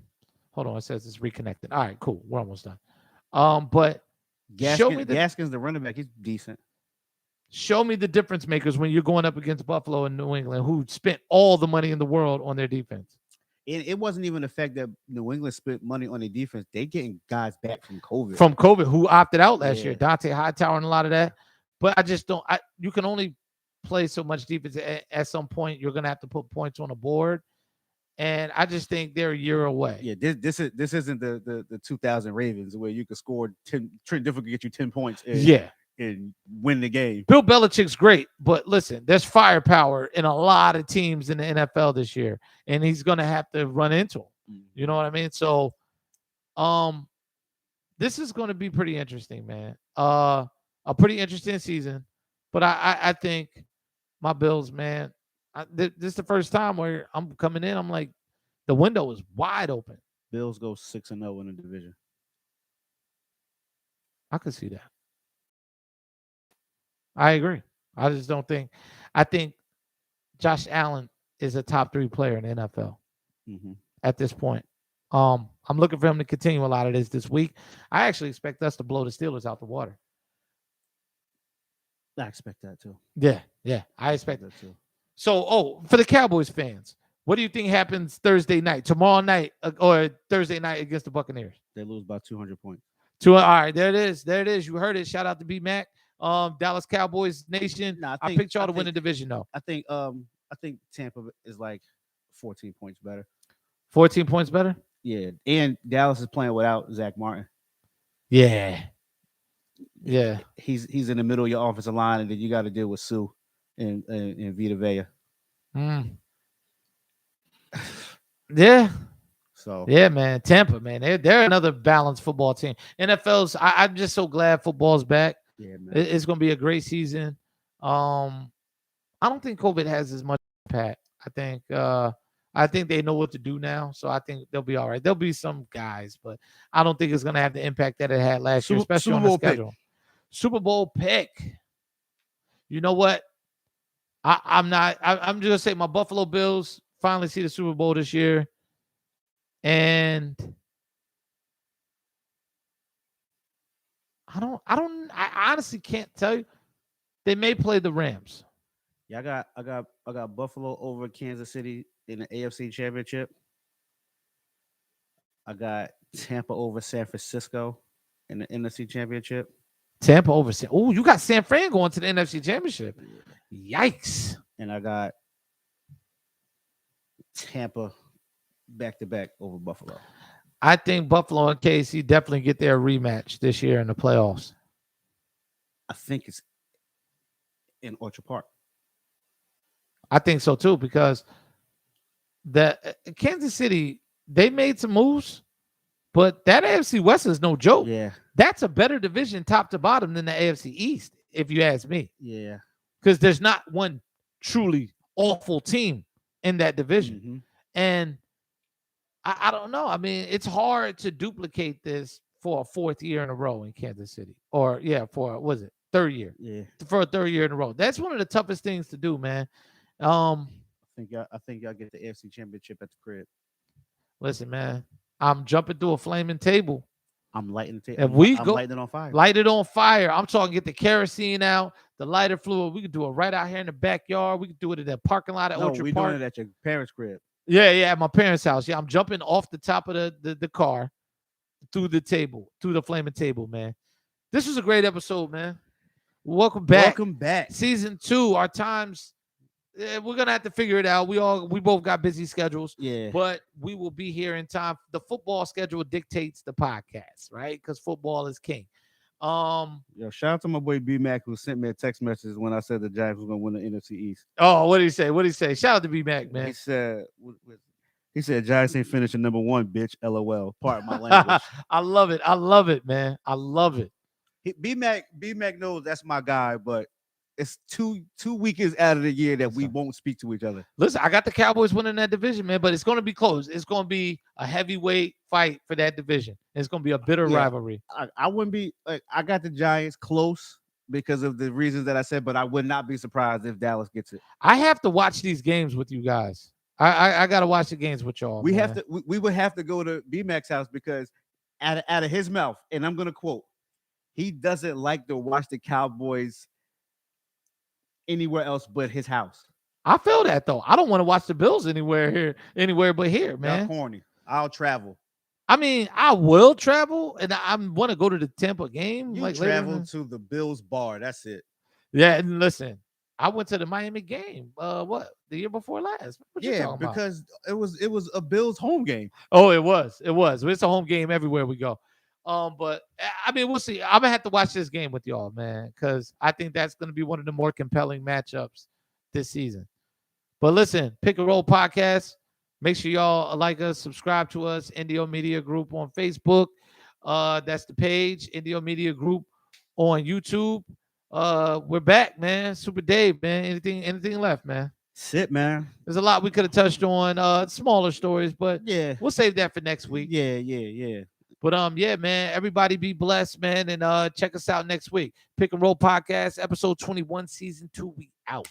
[SPEAKER 1] on, it says it's reconnected. All right, cool. We're almost done. But
[SPEAKER 2] Gaskins, the running back, he's decent.
[SPEAKER 1] Show me the difference makers when you're going up against Buffalo and New England, who spent all the money in the world on their defense.
[SPEAKER 2] It wasn't even the fact that New England spent money on their defense. They getting guys back from COVID.
[SPEAKER 1] Who opted out last year. Dante Hightower and a lot of that. But I just don't. You can only play so much defense. At some point, you're going to have to put points on the board. And I just think they're a year away.
[SPEAKER 2] Yeah, this isn't the 2000 Ravens where you could score 10. Trent Dilfer could get you 10 points. And win the game.
[SPEAKER 1] Bill Belichick's great, but listen, there's firepower in a lot of teams in the NFL this year, and he's going to have to run into them. You know what I mean? So, this is going to be pretty interesting, man. A pretty interesting season, but I think my Bills, man. This is the first time where I'm coming in. I'm like, the window is wide open.
[SPEAKER 2] Bills go 6-0 in the division.
[SPEAKER 1] I could see that. I agree. I just don't think. I think Josh Allen is a top 3 player in the NFL at this point. I'm looking for him to continue a lot of this week. I actually expect us to blow the Steelers out the water.
[SPEAKER 2] I expect that too.
[SPEAKER 1] Yeah, I expect that too. So, for the Cowboys fans, what do you think happens Thursday night, tomorrow night, or Thursday night against the Buccaneers?
[SPEAKER 2] They lose by 200 points.
[SPEAKER 1] All right, there it is. There it is. You heard it. Shout out to B-Mac. Dallas Cowboys Nation. I picked y'all to win the division, though.
[SPEAKER 2] I think Tampa is like 14 points better.
[SPEAKER 1] 14 points better?
[SPEAKER 2] Yeah. And Dallas is playing without Zach Martin.
[SPEAKER 1] Yeah.
[SPEAKER 2] He's in the middle of your offensive line, and then you got to deal with Sue and Vita Vea.
[SPEAKER 1] Yeah.
[SPEAKER 2] So
[SPEAKER 1] yeah, man. Tampa, man. They're another balanced football team. NFL's I'm just so glad football's back.
[SPEAKER 2] Yeah, man.
[SPEAKER 1] It's gonna be a great season. I don't think COVID has as much impact. I think they know what to do now, so I think they'll be all right. There'll be some guys, but I don't think it's gonna have the impact that it had last year, especially on the schedule. Super Bowl pick. You know what? I'm just gonna say my Buffalo Bills finally see the Super Bowl this year, and I honestly can't tell you. They may play the Rams.
[SPEAKER 2] Yeah, I got Buffalo over Kansas City in the AFC Championship. I got Tampa over San Francisco in the NFC Championship.
[SPEAKER 1] Tampa over San. Oh, you got San Fran going to the NFC Championship. Yikes.
[SPEAKER 2] And I got Tampa back-to-back over Buffalo.
[SPEAKER 1] I think Buffalo and KC definitely get their rematch this year in the playoffs.
[SPEAKER 2] I think it's in Orchard Park.
[SPEAKER 1] I think so too, because the Kansas City, they made some moves, but that AFC West is no joke.
[SPEAKER 2] Yeah,
[SPEAKER 1] That's a better division top to bottom than the AFC East, if you ask me.
[SPEAKER 2] yeah.
[SPEAKER 1] Because there's not one truly awful team in that division.
[SPEAKER 2] Mhm.
[SPEAKER 1] And I don't know. I mean, it's hard to duplicate this for a fourth year in a row in Kansas City. Or for was it third year?
[SPEAKER 2] Yeah,
[SPEAKER 1] For a third year in a row. That's one of the toughest things to do, man.
[SPEAKER 2] I think y'all get the AFC Championship at the crib.
[SPEAKER 1] Listen, man, I'm jumping through a flaming table.
[SPEAKER 2] I'm lighting the
[SPEAKER 1] If
[SPEAKER 2] table.
[SPEAKER 1] we
[SPEAKER 2] I'm
[SPEAKER 1] go
[SPEAKER 2] lighting it on fire.
[SPEAKER 1] light it on fire, I'm talking get the kerosene out, the lighter fluid. We could do it right out here in the backyard. We could do it in the parking lot at
[SPEAKER 2] No,
[SPEAKER 1] Orchard
[SPEAKER 2] we're
[SPEAKER 1] Park.
[SPEAKER 2] doing it at your parents' crib.
[SPEAKER 1] Yeah, at my parents' house. Yeah, I'm jumping off the top of the car through the table, through the flaming table, man. This was a great episode, man. Welcome back.
[SPEAKER 2] Welcome back.
[SPEAKER 1] Season 2, our times, we're gonna have to figure it out. We both got busy schedules,
[SPEAKER 2] Yeah.
[SPEAKER 1] but we will be here in time. The football schedule dictates the podcast, right? Because football is king.
[SPEAKER 2] Yo, shout out to my boy B Mac who sent me a text message when I said the Giants was gonna win the NFC East.
[SPEAKER 1] Oh, what did he say? What did he say? Shout out to B Mac,
[SPEAKER 2] He
[SPEAKER 1] man.
[SPEAKER 2] said Giants ain't finishing number 1, bitch. LOL. Part of my language.
[SPEAKER 1] I love it. I love it, man. I love it.
[SPEAKER 2] B Mac knows that's my guy, but it's two weekends out of the year that we won't speak to each other.
[SPEAKER 1] Listen, I got the Cowboys winning that division, man, but it's going to be close. It's going to be a heavyweight fight for that division. It's going to be a bitter rivalry.
[SPEAKER 2] I wouldn't be like I got the Giants close because of the reasons that I said, but I would not be surprised if Dallas gets it.
[SPEAKER 1] I have to watch these games with you guys. I got to watch the games with y'all.
[SPEAKER 2] We would have to go to B Mac's house because out of his mouth, and I'm gonna quote, he doesn't like to watch the Cowboys anywhere else but his house.
[SPEAKER 1] I feel that though. I don't want to watch the Bills anywhere but here, man.
[SPEAKER 2] Y'all corny. I'll travel.
[SPEAKER 1] I mean, I will travel, and I want to go to the Tampa game.
[SPEAKER 2] You
[SPEAKER 1] like
[SPEAKER 2] travel to the Bills bar. That's it.
[SPEAKER 1] Yeah, and listen, I went to the Miami game. The year before last? What you talking about?
[SPEAKER 2] Because it was a Bills home game.
[SPEAKER 1] Oh, it was. It's a home game everywhere we go. But I mean, we'll see. I'm gonna have to watch this game with y'all, man, because I think that's gonna be one of the more compelling matchups this season. But listen, Pick and Roll Podcast. Make sure y'all like us, subscribe to us, Indio Media Group on Facebook. That's the page, Indio Media Group on YouTube. We're back, man. Super Dave, man. Anything left, man?
[SPEAKER 2] Sit, man.
[SPEAKER 1] There's a lot we could have touched on, smaller stories, but
[SPEAKER 2] yeah,
[SPEAKER 1] we'll save that for next week.
[SPEAKER 2] Yeah.
[SPEAKER 1] But yeah, man, everybody be blessed, man, and check us out next week. Pick and Roll Podcast, episode 21, season 2. We out.